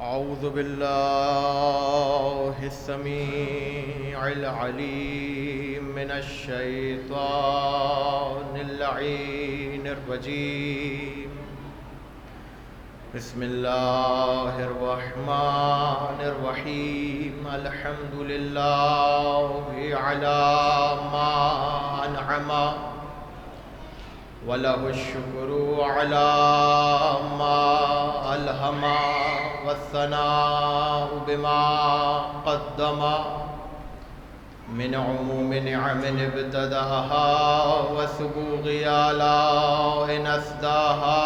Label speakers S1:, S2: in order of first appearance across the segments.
S1: أعوذ بالله السميع العليم من الشيطان اللعين الرجيم. بسم الله الرحمن الرحيم. الحمد لله على ما أنعم وله الشكر على ما ألهم والثناء بما قدم من عموم نعم ابتدأها وسبوغ آلاء أسداها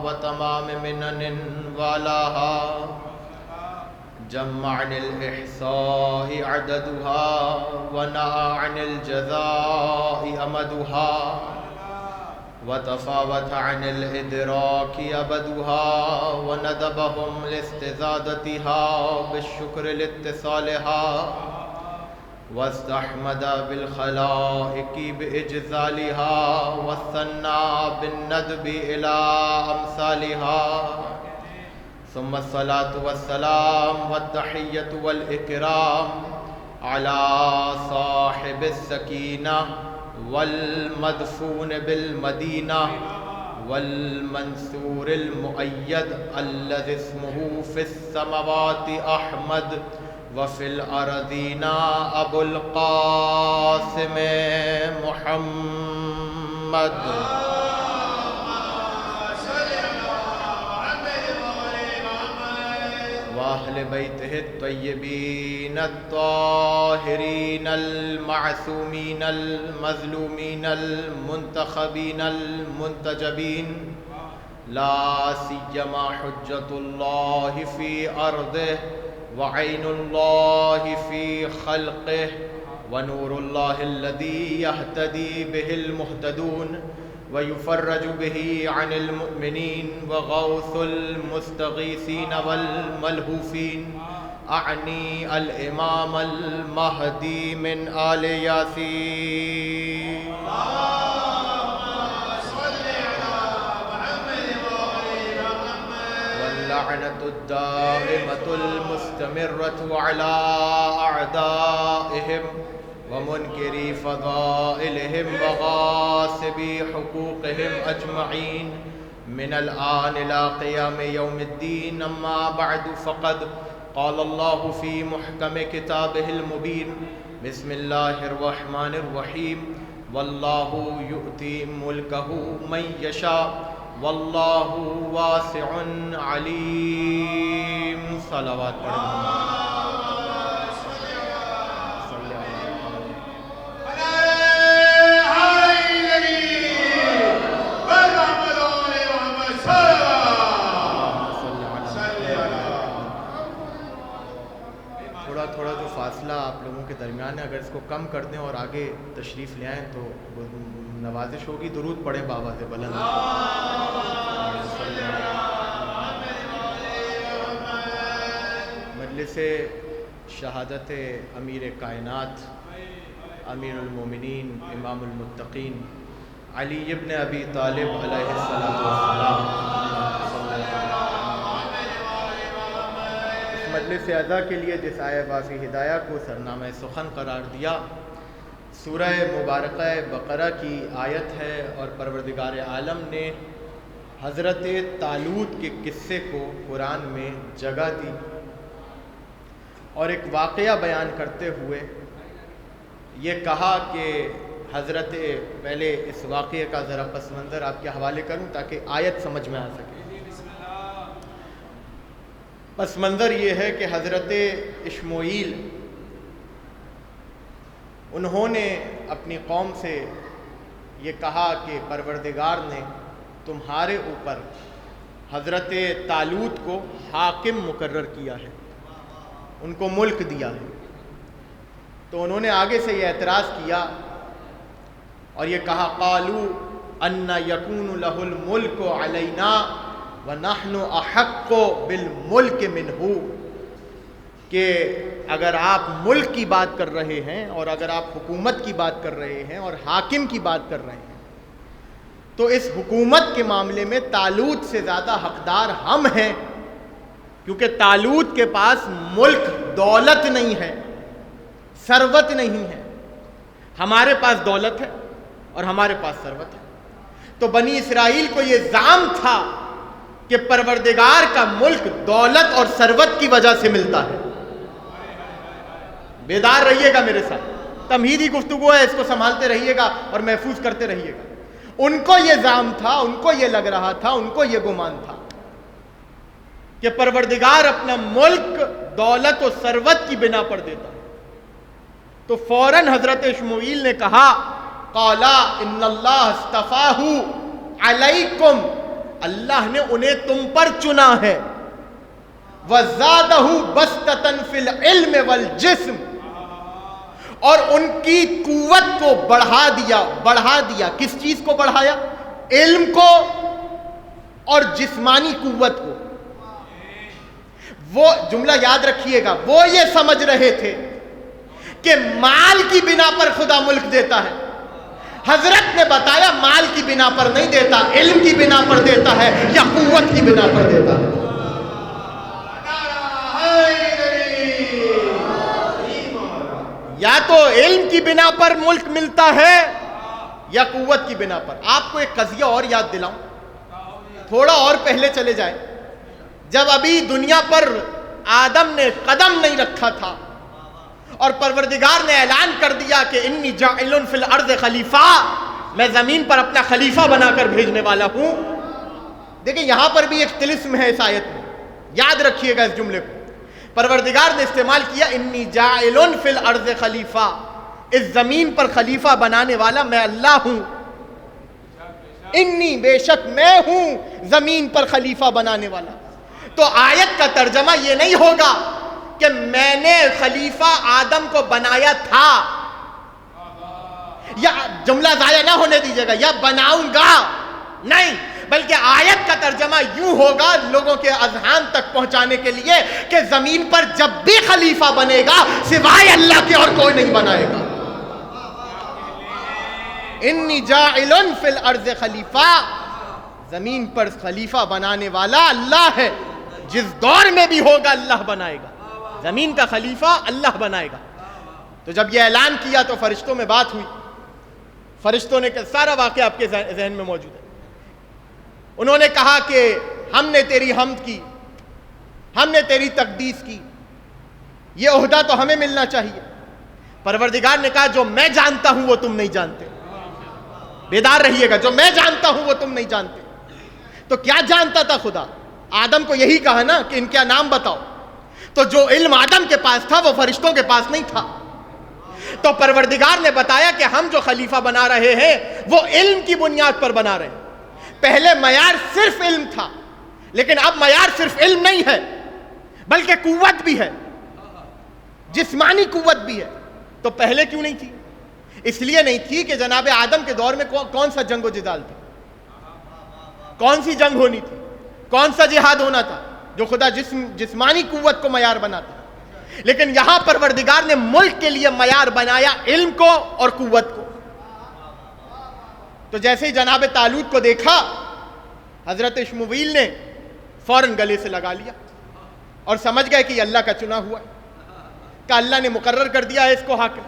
S1: وتمام منن والاها جمع عن الإحصاء عددها ونأى عن الجزاء أمدها وتفاوت عن الإدراك أبدها وندبهم لاستزادتها بالشكر لاتصالها واستحمد بالخلائق بإجزالها والثنى بالندب إلى أمثالها ثم الصلاة والسلام والتحية والإكرام على صاحب السكينة والمدفون بالمدينة والمنصور المؤيد الذي اسمه في السماوات أحمد وفي الأرضين أبو القاسم محمد وأهل بيته الطيبين الطاهرين المعصومين المظلومين المنتخبين المنتجبين لا سيما حجة الله في أرضه وعين الله في خلقه ونور الله الذي يهتدي به المهتدون ويفرج به عن المؤمنين وغوث المستغيثين والملهوفين. أعني الإمام المهدي من آل ياسين. واللعنة الدائمة المستمرة على أعدائهم ومنكري فضائلهم وغاصبي حقوقهم أجمعين من الآن إلى قيام يوم الدين. أما بعد فقد قال الله في محكم كتابه المبين بسم الله الرحمن الرحيم والله يؤتي ملكه من يشاء والله واسع عليم. صلوات پڑھیں. تھوڑا جو فاصلہ آپ لوگوں کے درمیان ہے اگر اس کو کم کر دیں اور آگے تشریف لے آئیں تو نوازش ہوگی. درود پڑھیں بابا سے بلند. مجلس شہادت امیر کائنات امیر المومنین امام المتقین علی ابن ابی طالب علیہ السلام مجلس اعزا کے لیے جس آیہ بافی ہدایہ کو سرنامہ سخن قرار دیا سورہ مبارکہ بقرہ کی آیت ہے اور پروردگار عالم نے حضرت طالوت کے قصے کو قرآن میں جگہ دی اور ایک واقعہ بیان کرتے ہوئے یہ کہا کہ حضرت پہلے اس واقعے کا ذرا پس منظر آپ کے حوالے کروں تاکہ آیت سمجھ میں آ سکے. پس منظر یہ ہے کہ حضرت اشمعیل انہوں نے اپنی قوم سے یہ کہا کہ پروردگار نے تمہارے اوپر حضرت طالوت کو حاکم مقرر کیا ہے، ان کو ملک دیا ہے. تو انہوں نے آگے سے یہ اعتراض کیا اور یہ کہا قالوا ان یکون لہ الملک علینا وَنَحْنُ أَحَقُّ بِالْمُلْكِ مِنْهُ، کہ اگر آپ ملک کی بات کر رہے ہیں اور اگر آپ حکومت کی بات کر رہے ہیں اور حاکم کی بات کر رہے ہیں تو اس حکومت کے معاملے میں طالوت سے زیادہ حقدار ہم ہیں کیونکہ طالوت کے پاس ملک دولت نہیں ہے، ثروت نہیں ہے. ہمارے پاس دولت ہے اور ہمارے پاس ثروت ہے. تو بنی اسرائیل کو یہ زعم تھا کہ پروردگار کا ملک دولت اور ثروت کی وجہ سے ملتا ہے. بیدار رہیے گا میرے ساتھ، تمہیدی گفتگو ہے، اس کو سنبھالتے رہیے گا اور محفوظ کرتے رہیے گا. ان کو یہ زعم تھا، ان کو یہ لگ رہا تھا، ان کو یہ گمان تھا کہ پروردگار اپنا ملک دولت و ثروت کی بنا پر دیتا ہے. تو فوراً حضرت شموئیل نے کہا قالا ان اللہ اصطفاہ علیکم، اللہ نے انہیں تم پر چنا ہے. وزادہ بسطۃ فی العلم والجسم، اور ان کی قوت کو بڑھا دیا. کس چیز کو بڑھایا؟ علم کو اور جسمانی قوت کو. وہ جملہ یاد رکھیے گا، وہ یہ سمجھ رہے تھے کہ مال کی بنا پر خدا ملک دیتا ہے. حضرت نے بتایا مال کی بنا پر نہیں دیتا، علم کی بنا پر دیتا ہے یا قوت کی بنا پر دیتا ہے. یا تو علم کی بنا پر ملک ملتا ہے یا قوت کی بنا پر. آپ کو ایک قضیہ اور یاد دلاؤں، تھوڑا اور پہلے چلے جائیں. جب ابھی دنیا پر آدم نے قدم نہیں رکھا تھا اور پروردگار نے اعلان کر دیا کہ انی جاعل فی الارض خلیفہ، میں زمین پر اپنا خلیفہ بنا کر بھیجنے والا ہوں. دیکھیں یہاں پر بھی ایک طلسم ہے اس آیت میں، یاد رکھیے گا اس جملے کو. پروردگار نے استعمال کیا انی جاعل فی الارض خلیفہ، اس زمین پر خلیفہ بنانے والا میں اللہ ہوں. انی، بے شک میں ہوں زمین پر خلیفہ بنانے والا. تو آیت کا ترجمہ یہ نہیں ہوگا کہ میں نے خلیفہ آدم کو بنایا تھا، یا جملہ ضائع نہ ہونے دیجیے گا، یا بناؤں گا، نہیں، بلکہ آیت کا ترجمہ یوں ہوگا لوگوں کے اذہان تک پہنچانے کے لیے کہ زمین پر جب بھی خلیفہ بنے گا سوائے اللہ کے اور کوئی نہیں بنائے گا. انی جاعل فی الارض خلیفہ، زمین پر خلیفہ بنانے والا اللہ ہے. جس دور میں بھی ہوگا اللہ بنائے گا، زمین کا خلیفہ اللہ بنائے گا. تو جب یہ اعلان کیا تو فرشتوں میں بات ہوئی. فرشتوں نے سارا واقعہ آپ کے ذہن میں موجود ہے. انہوں نے کہا کہ ہم نے تیری حمد کی، ہم نے تیری تقدیس کی، یہ عہدہ تو ہمیں ملنا چاہیے. پروردگار نے کہا جو میں جانتا ہوں وہ تم نہیں جانتے. بیدار رہیے گا، جو میں جانتا ہوں وہ تم نہیں جانتے. تو کیا جانتا تھا خدا؟ آدم کو یہی کہا نا کہ ان کا نام بتاؤ. تو جو علم آدم کے پاس تھا وہ فرشتوں کے پاس نہیں تھا. تو پروردگار نے بتایا کہ ہم جو خلیفہ بنا رہے ہیں وہ علم کی بنیاد پر بنا رہے ہیں. پہلے معیار صرف علم تھا، لیکن اب معیار صرف علم نہیں ہے بلکہ قوت بھی ہے، جسمانی قوت بھی ہے. تو پہلے کیوں نہیں تھی؟ اس لیے نہیں تھی کہ جناب آدم کے دور میں کون سا جنگ و جدال تھا، کون سی جنگ ہونی تھی، کون سا جہاد ہونا تھا جو خدا جسمانی قوت کو معیار بناتا. لیکن یہاں پروردگار نے ملک کے لیے معیار بنایا علم کو اور قوت کو. تو جیسے ہی جناب طالوت کو دیکھا حضرت شموئیل نے فوراً گلے سے لگا لیا اور سمجھ گئے کہ یہ اللہ کا چنا ہوا ہے، کہ اللہ نے مقرر کر دیا ہے اس کو حاکم.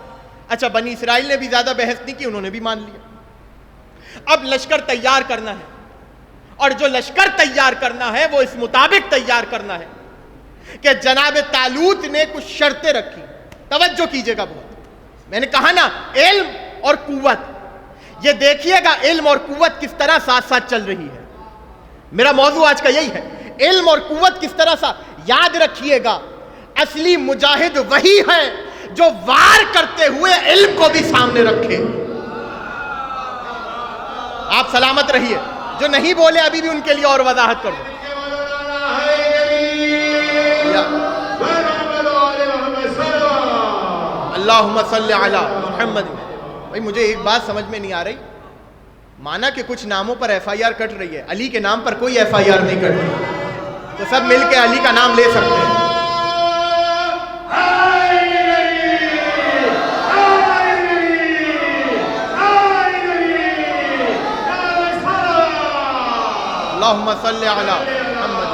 S1: اچھا، بنی اسرائیل نے بھی زیادہ بحث نہیں کی، انہوں نے بھی مان لیا. اب لشکر تیار کرنا ہے، اور جو لشکر تیار کرنا ہے وہ اس مطابق تیار کرنا ہے کہ جناب طالوت نے کچھ شرطیں رکھی. توجہ کیجئے گا بہت. میں نے کہا نا علم اور قوت، یہ دیکھیے گا علم اور قوت کس طرح ساتھ ساتھ چل رہی ہے. میرا موضوع آج کا یہی ہے، علم اور قوت کس طرح ساتھ. یاد رکھیے گا اصلی مجاہد وہی ہے جو وار کرتے ہوئے علم کو بھی سامنے رکھے. آپ سلامت رہیے. جو نہیں بولے ابھی بھی ان کے لیے اور وضاحت کر دو. اللہم صلی علی محمد. بھائی مجھے ایک بات سمجھ میں نہیں آ رہی، مانا کہ کچھ ناموں پر ایف آئی آر کٹ رہی ہے، علی کے نام پر کوئی ایف آئی آر نہیں کٹ رہی، تو سب مل کے علی کا نام لے سکتے ہیں. اللہم صلی علی محمد.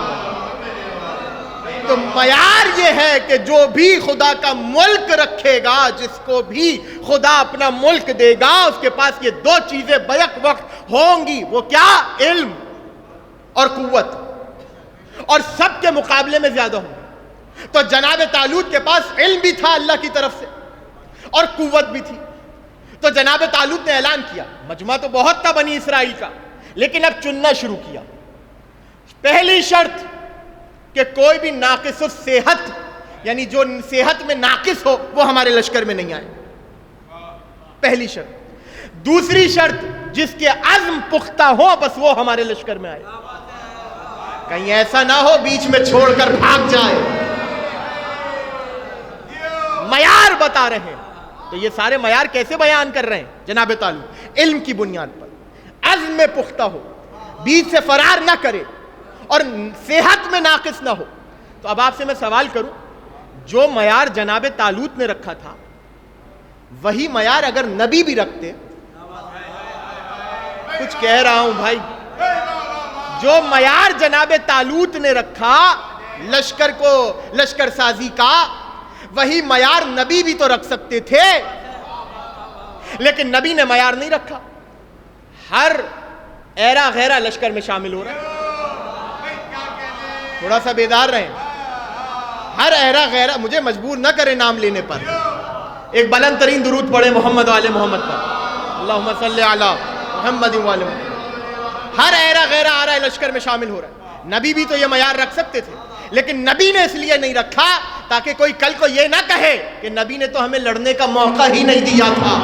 S1: تو معیار یہ ہے کہ جو بھی خدا کا ملک رکھے گا، جس کو بھی خدا اپنا ملک دے گا، اس کے پاس یہ دو چیزیں بیک وقت ہوں گی. وہ کیا؟ علم اور قوت، اور سب کے مقابلے میں زیادہ ہوں. تو جناب طالوت کے پاس علم بھی تھا اللہ کی طرف سے اور قوت بھی تھی. تو جناب طالوت نے اعلان کیا. مجمع تو بہت تھا بنی اسرائیل کا، لیکن اب چننا شروع کیا. پہلی شرط کہ کوئی بھی ناقص الصحت، یعنی جو صحت میں ناقص ہو، وہ ہمارے لشکر میں نہیں آئے. پہلی شرط. دوسری شرط، جس کے عزم پختہ ہو بس وہ ہمارے لشکر میں آئے. کہیں ایسا نہ ہو بیچ میں چھوڑ کر بھاگ جائے. معیار بتا رہے ہیں. تو یہ سارے معیار کیسے بیان کر رہے ہیں جناب طالوت؟ علم کی بنیاد پر، عزم میں پختہ ہو، بیچ سے فرار نہ کرے، اور صحت میں ناقص نہ ہو. تو اب آپ سے میں سوال کروں، جو معیار جناب طالوت نے رکھا تھا وہی معیار اگر نبی بھی رکھتے؟ کچھ کہہ رہا ہوں بھائی. جو معیار جناب طالوت نے رکھا لشکر کو، لشکر سازی کا، وہی معیار نبی بھی تو رکھ سکتے تھے، لیکن نبی نے معیار نہیں رکھا. ہر ایرا غیرہ لشکر میں شامل ہو رہا ہے. تھوڑا سا بیدار رہیں. ہر ایرا غیرہ، مجھے مجبور نہ کرے نام لینے پر. ایک بلند ترین درود پڑھے محمد و آل محمد پر، اللہم صلی علی محمد و آل محمد. ہر ایرا غیرہ آ رہا ہے لشکر میں شامل ہو رہا ہے. نبی بھی تو یہ معیار رکھ سکتے تھے، لیکن نبی نے اس لیے نہیں رکھا تاکہ کوئی کل کو یہ نہ کہے کہ نبی نے تو ہمیں لڑنے کا موقع ہی نہیں دیا تھا.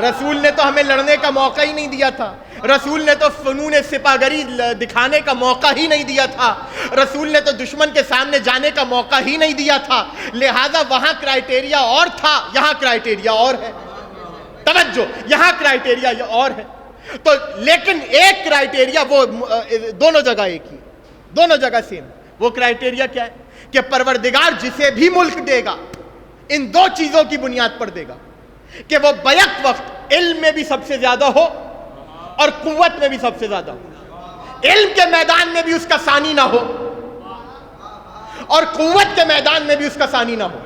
S1: رسول نے تو ہمیں لڑنے کا موقع ہی نہیں دیا تھا. رسول نے تو فنون سپاہگری دکھانے کا موقع ہی نہیں دیا تھا. رسول نے تو دشمن کے سامنے جانے کا موقع ہی نہیں دیا تھا. لہذا وہاں کرائٹیریا اور تھا، یہاں کرائٹیریا اور ہے. توجہ، یہاں کرائٹیریا یہ اور ہے. تو لیکن ایک کرائٹیریا، وہ دونوں جگہ ایک ہی، دونوں جگہ سیم. وہ کرائٹیریا کیا ہے؟ کہ پروردگار جسے بھی ملک دے گا ان دو چیزوں کی بنیاد پر دے گا، کہ وہ بیک وقت علم میں بھی سب سے زیادہ ہو اور قوت میں بھی سب سے زیادہ ہو. علم کے میدان میں بھی اس کا ثانی نہ ہو اور قوت کے میدان میں بھی اس کا ثانی نہ ہو.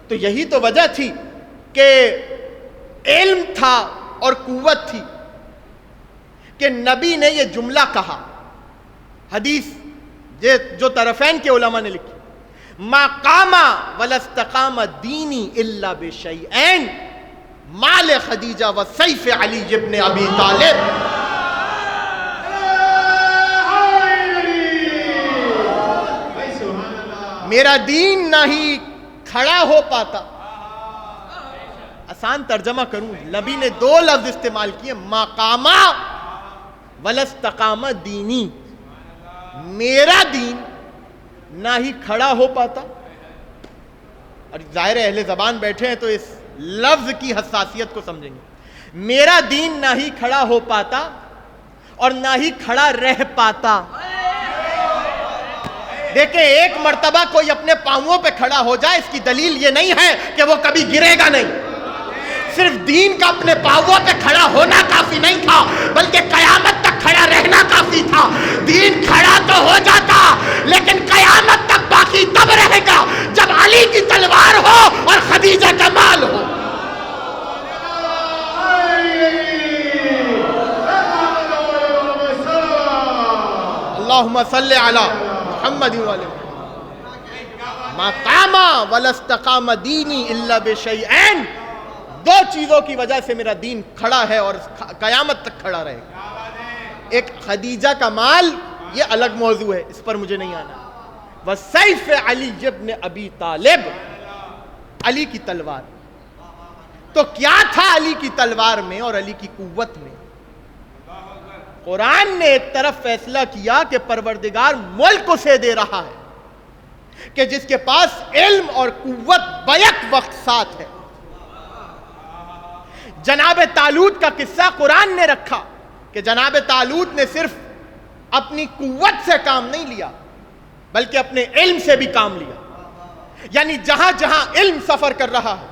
S1: تو یہی تو وجہ تھی کہ علم تھا اور قوت تھی کہ نبی نے یہ جملہ کہا. حدیث جو طرفین کے علماء نے لکھی، ما قام ولا استقام دینی الا بشیئین، مال خدیجہ و سیف علی ابن ابی طالب. میرا دین نہ ہی کھڑا ہو پاتا. آسان ترجمہ کروں، نبی نے دو لفظ استعمال کیے، ما قام ولا استقام دینی، میرا دین نہ ہی کھڑا ہو پاتا. اور ظاہر اہل زبان بیٹھے ہیں تو اس لفظ کی حساسیت کو سمجھیں گے. میرا دین نہ ہی کھڑا ہو پاتا اور نہ ہی کھڑا رہ پاتا. دیکھیں، ایک مرتبہ کوئی اپنے پاؤں پہ کھڑا ہو جائے، اس کی دلیل یہ نہیں ہے کہ وہ کبھی گرے گا نہیں. صرف دین کا اپنے پاؤں پہ کھڑا ہونا کافی نہیں تھا، بلکہ قیامت تک کھڑا رہنا کافی تھا. دین کھڑا تو ہو جاتا لیکن قیامت تک باقی تب رہے گا جب علی کی تلوار ہو اور خدیجہ کا مال ہو. اللہم صلی علی محمد و آل محمد. ما قام ولا استقام دینی الا بشیئین، دو چیزوں کی وجہ سے میرا دین کھڑا ہے اور قیامت تک کھڑا رہے گا. ایک خدیجہ کا مال، یہ الگ موضوع ہے، اس پر مجھے نہیں آنا. وسیف علی ابن ابی طالب، علی کی تلوار. تو کیا تھا علی کی تلوار میں اور علی کی قوت میں؟ قرآن نے ایک طرف فیصلہ کیا کہ پروردگار ملک اسے دے رہا ہے کہ جس کے پاس علم اور قوت بیک وقت ساتھ ہے. جناب طالوت کا قصہ قرآن نے رکھا کہ جناب طالوت نے صرف اپنی قوت سے کام نہیں لیا بلکہ اپنے علم سے بھی کام لیا. یعنی جہاں جہاں علم سفر کر رہا ہے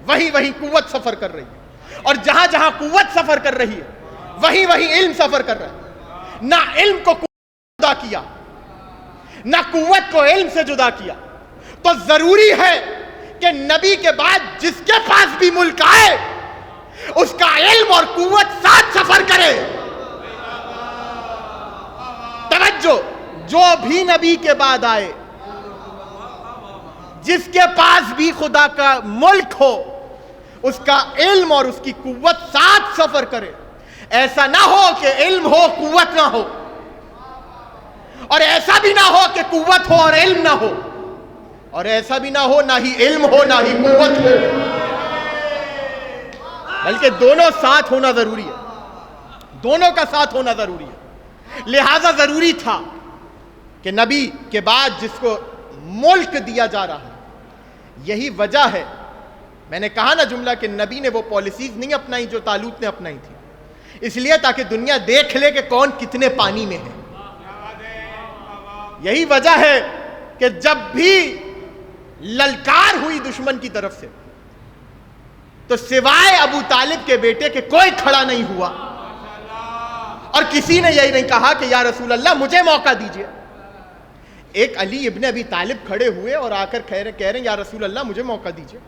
S1: وہیں وہیں قوت سفر کر رہی ہے، اور جہاں جہاں قوت سفر کر رہی ہے وہیں وہیں علم سفر کر رہا ہے. نہ علم کو خدا کیا نہ قوت کو علم سے جدا کیا. تو ضروری ہے کہ نبی کے بعد جس کے پاس بھی ملک آئے اس کا علم اور قوت ساتھ سفر کرے. توجہ, جو بھی نبی کے بعد آئے جس کے پاس بھی خدا کا ملک ہو اس کا علم اور اس کی قوت ساتھ سفر کرے. ایسا نہ ہو کہ علم ہو قوت نہ ہو, اور ایسا بھی نہ ہو کہ قوت ہو اور علم نہ ہو, اور ایسا بھی نہ ہو نہ ہی علم ہو نہ ہی قوت ہو, بلکہ دونوں ساتھ ہونا ضروری ہے. دونوں کا ساتھ ہونا ضروری ہے. لہذا ضروری تھا کہ نبی کے بعد جس کو ملک دیا جا رہا ہے, یہی وجہ ہے میں نے کہا نا جملہ کہ نبی نے وہ پالیسیز نہیں اپنائی جو طالوت نے اپنائی تھی, اس لیے تاکہ دنیا دیکھ لے کہ کون کتنے پانی میں ہے. یہی وجہ ہے کہ جب بھی للکار ہوئی دشمن کی طرف سے تو سوائے ابو طالب کے بیٹے کے کوئی کھڑا نہیں ہوا, اور کسی نے یہی نہیں کہا کہ یا رسول اللہ مجھے موقع دیجئے. ایک علی ابن ابی طالب کھڑے ہوئے اور آ کر کہہ رہے ہیں یا رسول اللہ مجھے موقع دیجئے,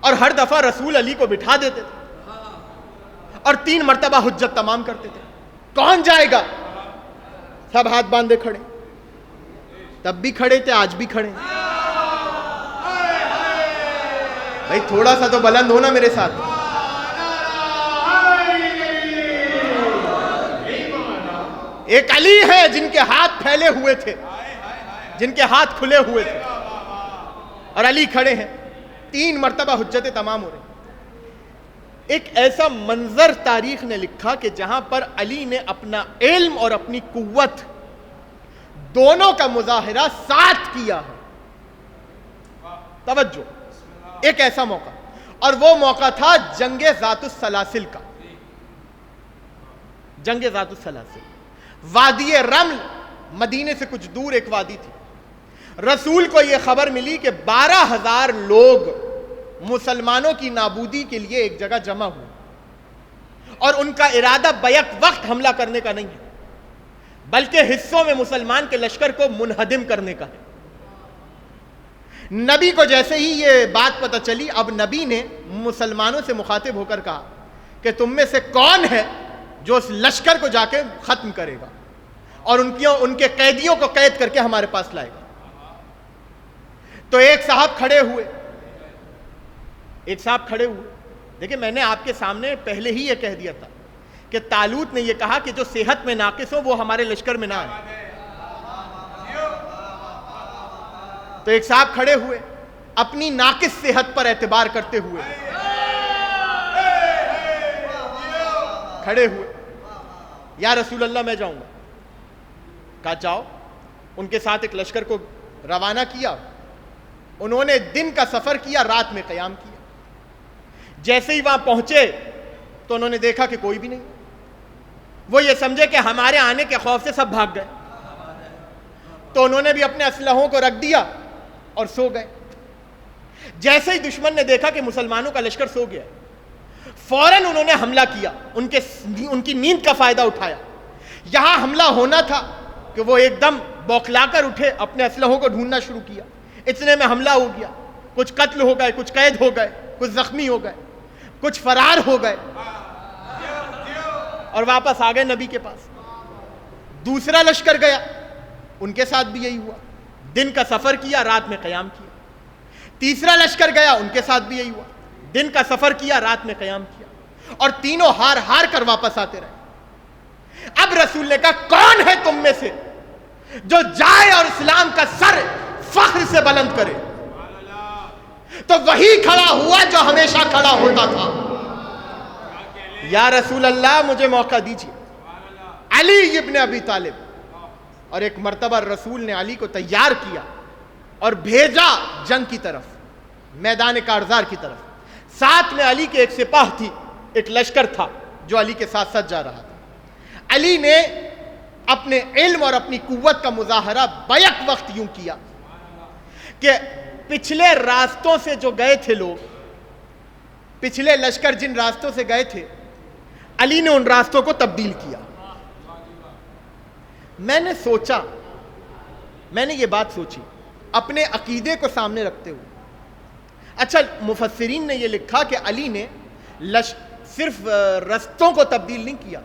S1: اور ہر دفعہ رسول علی کو بٹھا دیتے تھے اور 3 مرتبہ حجت تمام کرتے تھے. کون جائے گا؟ سب ہاتھ باندھے کھڑے, تب بھی کھڑے تھے, آج بھی کھڑے. بھائی تھوڑا سا تو بلند ہونا میرے ساتھ. ایک علی ہے جن کے ہاتھ پھیلے ہوئے تھے, جن کے ہاتھ کھلے ہوئے تھے, اور علی کھڑے ہیں, 3 مرتبہ حجتیں تمام ہو رہی. ایک ایسا منظر تاریخ نے لکھا کہ جہاں پر علی نے اپنا علم اور اپنی قوت دونوں کا مظاہرہ ساتھ کیا ہے. توجہ, ایک ایسا موقع, اور وہ موقع تھا جنگ ذات السلاسل کا. جنگ ذات السلاسل, وادی رمل, مدینے سے کچھ دور ایک وادی تھی. رسول کو یہ خبر ملی کہ 12,000 لوگ مسلمانوں کی نابودی کے لیے ایک جگہ جمع ہوئے, اور ان کا ارادہ بیک وقت حملہ کرنے کا نہیں ہے بلکہ حصوں میں مسلمان کے لشکر کو منہدم کرنے کا ہے. نبی کو جیسے ہی یہ بات پتہ چلی, اب نبی نے مسلمانوں سے مخاطب ہو کر کہا کہ تم میں سے کون ہے جو اس لشکر کو جا کے ختم کرے گا اور ان کے قیدیوں کو قید کر کے ہمارے پاس لائے گا. تو ایک صاحب کھڑے ہوئے. دیکھیں میں نے آپ کے سامنے پہلے ہی یہ کہہ دیا تھا کہ طالوت نے یہ کہا کہ جو صحت میں ناقص ہو وہ ہمارے لشکر میں نہ آئے. تو ایک صاحب کھڑے ہوئے اپنی ناقص صحت پر اعتبار کرتے ہوئے کھڑے ہوئے, یا رسول اللہ میں جاؤں گا. کہا جاؤ. ان کے ساتھ ایک لشکر کو روانہ کیا. انہوں نے دن کا سفر کیا, رات میں قیام کیا. جیسے ہی وہاں پہنچے تو انہوں نے دیکھا کہ کوئی بھی نہیں. وہ یہ سمجھے کہ ہمارے آنے کے خوف سے سب بھاگ گئے, تو انہوں نے بھی اپنے اسلحوں کو رکھ دیا اور سو گئے. جیسے ہی دشمن نے دیکھا کہ مسلمانوں کا لشکر سو گیا, فوراً انہوں نے حملہ کیا, ان کی نیند کا فائدہ اٹھایا. یہاں حملہ ہونا تھا کہ وہ ایک دم بوکھلا کر اٹھے, اپنے اسلحوں کو ڈھونڈنا شروع کیا. اتنے میں حملہ ہو گیا. کچھ قتل ہو گئے, کچھ قید ہو گئے, کچھ زخمی ہو گئے, کچھ فرار ہو گئے, اور واپس آ گئے نبی کے پاس. دوسرا لشکر گیا, ان کے ساتھ بھی یہی ہوا. دن کا سفر کیا, رات میں قیام کیا. تیسرا لشکر گیا, ان کے ساتھ بھی یہی ہوا. دن کا سفر کیا, رات میں قیام کیا, اور تینوں ہار کر واپس آتے رہے. اب رسول نے کہا کون ہے تم میں سے جو جائے اور اسلام کا سر فخر سے بلند کرے؟ تو وہی کھڑا ہوا جو ہمیشہ کھڑا ہوتا تھا. یا رسول اللہ مجھے موقع دیجیے. علی ابن ابی طالب. اور ایک مرتبہ رسول نے علی کو تیار کیا اور بھیجا جنگ کی طرف, میدان کارزار کی طرف. ساتھ میں علی کے ایک سپاہ تھی, ایک لشکر تھا جو علی کے ساتھ ساتھ جا رہا تھا. علی نے اپنے علم اور اپنی قوت کا مظاہرہ بیک وقت یوں کیا کہ پچھلے راستوں سے جو گئے تھے لوگ, پچھلے لشکر جن راستوں سے گئے تھے, علی نے ان راستوں کو تبدیل کیا. میں نے سوچا میں نے یہ بات سوچی اپنے عقیدے کو سامنے رکھتے ہوئے. اچھا مفسرین نے یہ لکھا کہ علی نے صرف رستوں کو تبدیل نہیں کیا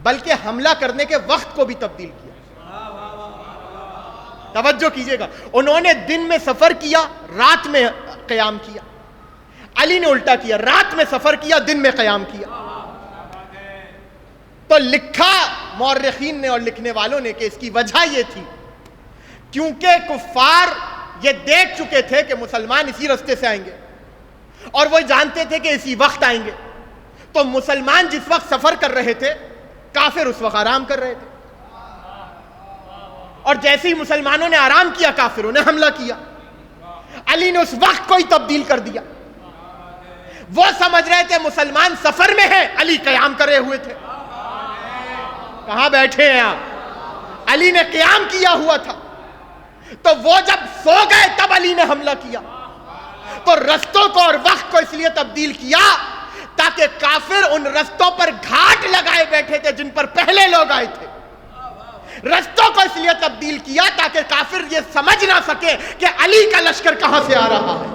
S1: بلکہ حملہ کرنے کے وقت کو بھی تبدیل کیا. توجہ کیجئے گا, انہوں نے دن میں سفر کیا, رات میں قیام کیا. علی نے الٹا کیا, رات میں سفر کیا, دن میں قیام کیا. تو لکھا مورخین نے اور لکھنے والوں نے کہ اس کی وجہ یہ تھی کیونکہ کفار یہ دیکھ چکے تھے کہ مسلمان اسی رستے سے آئیں گے اور وہ جانتے تھے کہ اسی وقت آئیں گے. تو مسلمان جس وقت سفر کر رہے تھے کافر اس وقت آرام کر رہے تھے, اور جیسے ہی مسلمانوں نے آرام کیا کافروں نے حملہ کیا. علی نے اس وقت کو ہی تبدیل کر دیا. وہ سمجھ رہے تھے مسلمان سفر میں ہیں, علی قیام کرے ہوئے تھے. کہاں بیٹھے ہیں آپ؟ علی نے قیام کیا ہوا تھا. تو وہ جب سو گئے تب علی نے حملہ کیا. تو رستوں کو اور وقت کو اس لیے تبدیل کیا تاکہ کافر ان رستوں پر گھاٹ لگائے بیٹھے تھے جن پر پہلے لوگ آئے تھے. رستوں کو اس لیے تبدیل کیا تاکہ کافر یہ سمجھ نہ سکے کہ علی کا لشکر کہاں سے آ رہا ہے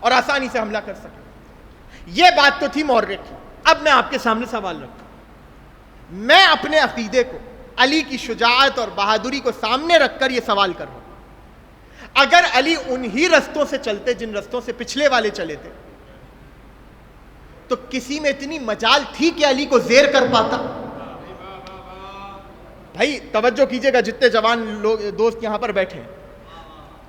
S1: اور آسانی سے حملہ کر سکے. یہ بات تو تھی مورخ کی. اب میں آپ کے سامنے سوال رکھتا ہوں. میں اپنے عقیدے کو, علی کی شجاعت اور بہادری کو سامنے رکھ کر یہ سوال کر رہا ہوں, اگر علی انہی رستوں سے چلتے جن رستوں سے پچھلے والے چلے تھے تو کسی میں اتنی مجال تھی کہ علی کو زیر کر پاتا؟ بھائی توجہ کیجئے گا جتنے جوان لوگ دوست یہاں پر بیٹھے ہیں,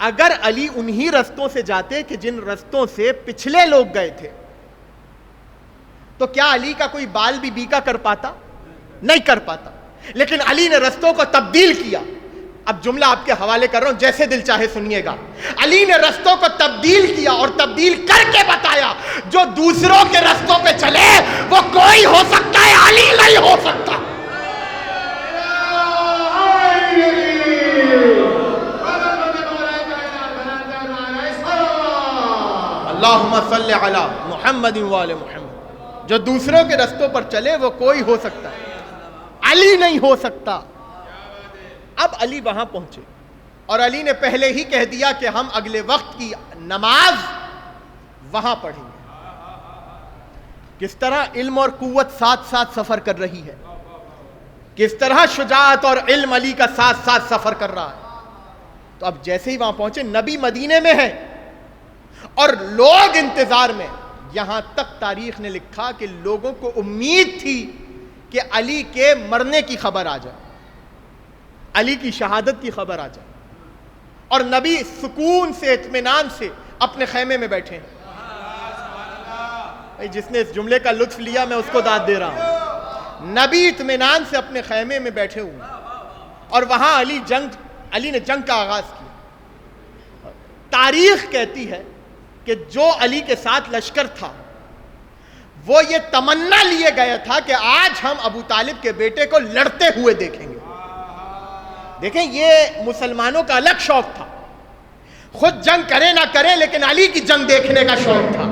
S1: اگر علی انہی رستوں سے جاتے کہ جن رستوں سے پچھلے لوگ گئے تھے تو کیا علی کا کوئی بال بھی بیکا کر پاتا؟ نہیں کر پاتا. لیکن علی نے رستوں کو تبدیل کیا. اب جملہ آپ کے حوالے کر رہا ہوں, جیسے دل چاہے سنیے گا. علی نے رستوں کو تبدیل کیا اور تبدیل کر کے بتایا جو دوسروں کے رستوں پہ چلے وہ کوئی ہو سکتا ہے, علی نہیں ہو سکتا. اللہم صلی علی محمد وآل محمد. جو دوسروں کے رستوں پر چلے وہ کوئی ہو سکتا ہے, علی نہیں ہو سکتا. اب علی وہاں پہنچے اور علی نے پہلے ہی کہہ دیا کہ ہم اگلے وقت کی نماز وہاں پڑھیں گے. کس طرح علم اور قوت ساتھ ساتھ سفر کر رہی ہے, کس طرح شجاعت اور علم علی کا ساتھ ساتھ سفر کر رہا ہے. تو اب جیسے ہی وہاں پہنچے, نبی مدینے میں ہے اور لوگ انتظار میں. یہاں تک تاریخ نے لکھا کہ لوگوں کو امید تھی کہ علی کے مرنے کی خبر آ جائے, علی کی شہادت کی خبر آ جائے, اور نبی سکون سے اطمینان سے اپنے خیمے میں بیٹھے ہیں. جس نے اس جملے کا لطف لیا میں اس کو داد دے رہا ہوں. نبی اطمینان سے اپنے خیمے میں بیٹھے ہوئے اور وہاں علی نے جنگ کا آغاز کیا. تاریخ کہتی ہے کہ جو علی کے ساتھ لشکر تھا وہ یہ تمنا لیے گیا تھا کہ آج ہم ابو طالب کے بیٹے کو لڑتے ہوئے دیکھیں گے. دیکھیں یہ مسلمانوں کا الگ شوق تھا, خود جنگ کرے نہ کرے لیکن علی کی جنگ دیکھنے کا شوق تھا.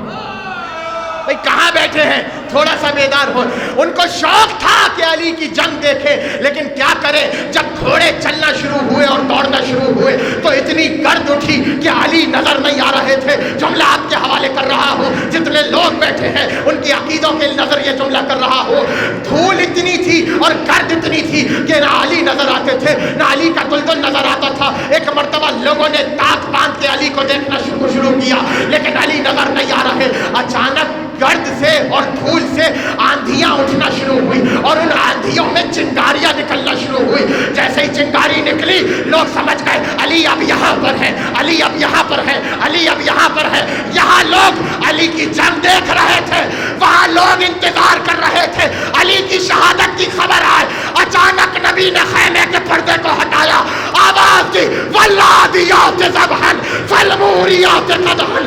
S1: بھئی کہاں بیٹھے ہیں, تھوڑا سا بیدار ہو. ان کو شوق تھا کہ علی کی جنگ دیکھے, لیکن کیا کرے, جب گھوڑے چلنا شروع ہوئے اور دوڑنا شروع ہوئے تو اتنی گرد اٹھی کہ علی نظر نہیں آ رہے تھے. جملہ آپ کے حوالے کر رہا ہوں, جتنے لوگ بیٹھے ہیں ان کی عقیدوں کے نظر یہ جملہ کر رہا ہوں. دھول اتنی تھی اور گرد اتنی تھی کہ نہ علی نظر آتے تھے نہ علی کا دلدل نظر آتا تھا. ایک مرتبہ لوگوں نے تاک باندھ کے علی کو دیکھنا شروع کیا لیکن علی نظر نہیں آ رہے. اچانک گرد سے اور دھول سے آندھیاں اٹھنا شروع ہوئی اور ان آندھیوں میں چنگاریاں نکلنا شروع ہوئی. جیسے ہی چنگاری نکلی لوگ سمجھ گئے علی اب یہاں پر ہے, علی اب یہاں پر ہے, علی اب یہاں پر ہے. یہاں لوگ علی کی جنگ دیکھ رہے تھے, وہاں لوگ انتظار کر رہے تھے علی کی شہادت کی خبر آئے. اچانک نبی نے خیمے کے پردے کو ہٹایا, آواز دی والعادیات ضبحا فالموریات قدحا.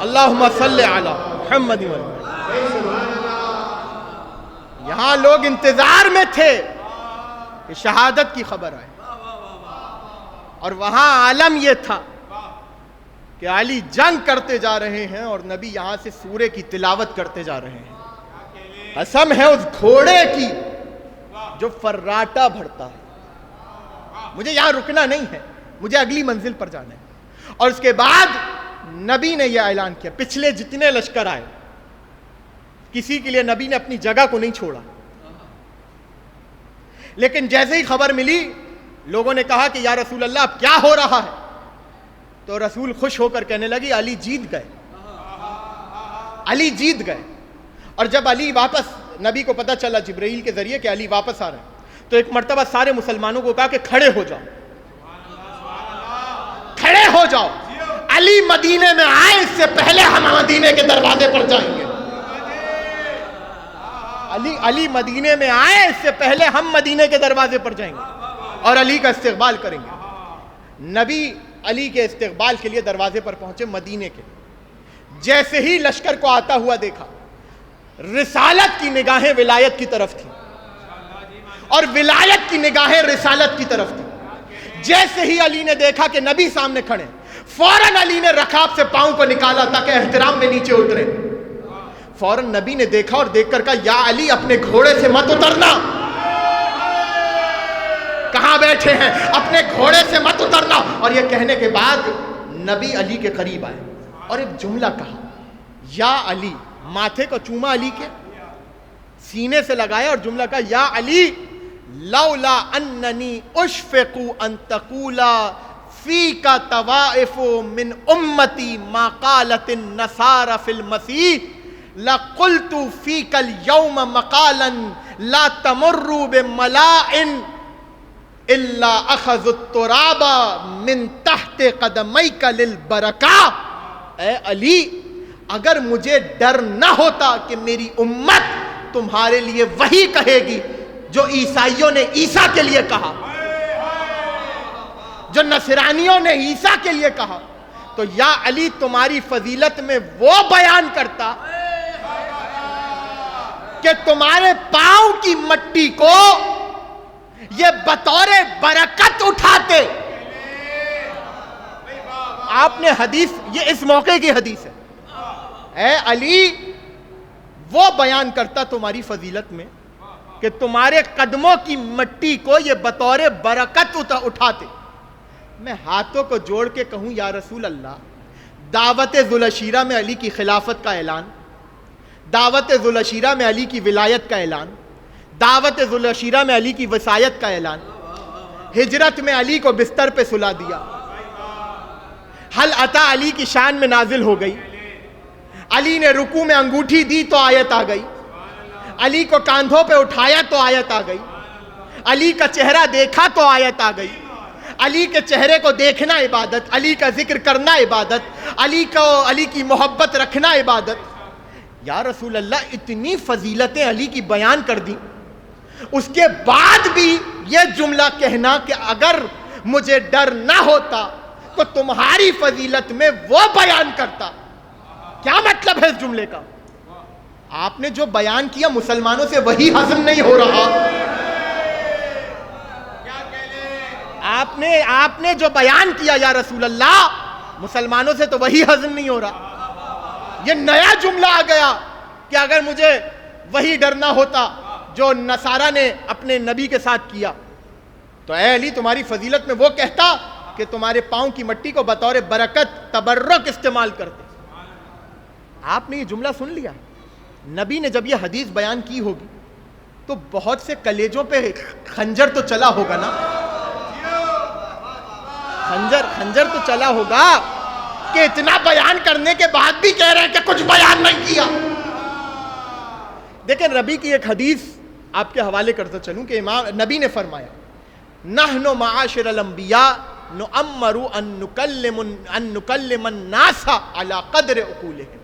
S1: اللہم صلی علی محمد. یہاں لوگ انتظار میں تھے کہ شہادت کی خبر آئے, اور وہاں عالم یہ تھا کہ علی جنگ کرتے جا رہے ہیں اور نبی یہاں سے سورے کی تلاوت کرتے جا رہے ہیں. قسم ہے اس گھوڑے کی جو فراٹا بھرتا ہے. مجھے یہاں رکنا نہیں ہے, مجھے اگلی منزل پر جانا ہے. اور اس کے بعد نبی نے یہ اعلان کیا, پچھلے جتنے لشکر آئے کسی کے لیے نبی نے اپنی جگہ کو نہیں چھوڑا, لیکن جیسے ہی خبر ملی لوگوں نے کہا کہ یا رسول اللہ اب کیا ہو رہا ہے, تو رسول خوش ہو کر کہنے لگی علی جیت گئے, علی جیت گئے. اور جب علی واپس, نبی کو پتہ چلا جبرائیل کے ذریعے کہ علی واپس آ رہے ہیں, تو ایک مرتبہ سارے مسلمانوں کو کہا کہ کھڑے ہو جاؤ, کھڑے ہو جاؤ, علی مدینے میں آئے اس سے پہلے ہم مدینے کے دروازے پر جائیں گے. علی مدینے میں آئے اس سے پہلے ہم مدینے کے دروازے پر جائیں گے اور علی کا استقبال کریں گے. نبی علی کے استقبال کے لیے دروازے پر پہنچے مدینے کے. جیسے ہی لشکر کو آتا ہوا دیکھا, رسالت کی نگاہیں ولایت کی طرف تھی اور ولایت کی نگاہیں رسالت کی طرف تھی. جیسے ہی علی نے دیکھا کہ نبی سامنے کھڑے, فوراً علی نے رکاب سے پاؤں کو نکالا تاکہ احترام میں نیچے اترے. فوراً نبی نے دیکھا اور دیکھ کر کہا یا علی اپنے گھوڑے سے مت اترنا. کہاں بیٹھے ہیں, اپنے گھوڑے سے مت اترنا. اور یہ کہنے کے بعد نبی علی کے قریب آئے اور ایک جملہ کہا, یا علی, ماتھے کو چوما علی کے, سینے سے لگایا اور جملہ کہا یا علی لولا اننی اشفق ان تقولا فیک طوائف من امتی ما قالت النصارى فی المسیح لقلت فیک اليوم مقالا لا تمروا بملاء الا اخذ التراب من تحت قدمیک للبرکہ. اے علی, اگر مجھے ڈر نہ ہوتا کہ میری امت تمہارے لیے وہی کہے گی جو عیسائیوں نے عیسیٰ کے لیے کہا, جو نصرانیوں نے عیسیٰ کے لیے کہا, تو یا علی تمہاری فضیلت میں وہ بیان کرتا کہ تمہارے پاؤں کی مٹی کو یہ بطور برکت اٹھاتے. آپ نے حدیث, یہ اس موقع کی حدیث ہے, اے علی وہ بیان کرتا تمہاری فضیلت میں کہ تمہارے قدموں کی مٹی کو یہ بطور برکت اٹھاتے. میں ہاتھوں کو جوڑ کے کہوں یا رسول اللہ, دعوت ذوالعشیرہ میں علی کی خلافت کا اعلان, دعوت ذوالعشیرہ میں علی کی ولایت کا اعلان, دعوت ذوالعشیرہ میں علی کی وصایت کا اعلان, ہجرت میں علی کو بستر پہ سلا دیا, حل عطا علی کی شان میں نازل ہو گئی, علی نے رکوع میں انگوٹھی دی تو آیت آ گئی, علی کو کاندھوں پہ اٹھایا تو آیت آ گئی, علی کا چہرہ دیکھا تو آیت آ گئی, علی کے چہرے کو دیکھنا عبادت, علی کا ذکر کرنا عبادت, علی کی محبت رکھنا عبادت. یا رسول اللہ اتنی فضیلتیں علی کی بیان کر دی, اس کے بعد بھی یہ جملہ کہنا کہ اگر مجھے ڈر نہ ہوتا تو تمہاری فضیلت میں وہ بیان کرتا. کیا مطلب ہے اس جملے کا؟ آپ نے جو بیان کیا مسلمانوں سے وہی ہضم نہیں ہو رہا. آپ نے جو بیان کیا یا رسول اللہ مسلمانوں سے تو وہی ہضم نہیں ہو رہا. یہ نیا جملہ آ گیا کہ اگر مجھے وہی ڈر نہ ہوتا جو نصارہ نے اپنے نبی کے ساتھ کیا, تو اے علی تمہاری فضیلت میں وہ کہتا کہ تمہارے پاؤں کی مٹی کو بطور برکت تبرک استعمال کرتے. آپ نے یہ جملہ سن لیا. نبی نے جب یہ حدیث بیان کی ہوگی تو بہت سے کلیجوں پہ خنجر تو چلا ہوگا نا, خنجر تو چلا ہوگا کہ اتنا بیان کرنے کے بعد بھی کہہ رہے ہیں کہ کچھ بیان نہیں کیا. دیکھیں نبی کی ایک حدیث آپ کے حوالے کرتا چلوں کہ نبی نے فرمایا نحن معاشر الانبیاء نؤمر ان نکلم الناس علی قدر عقولہم.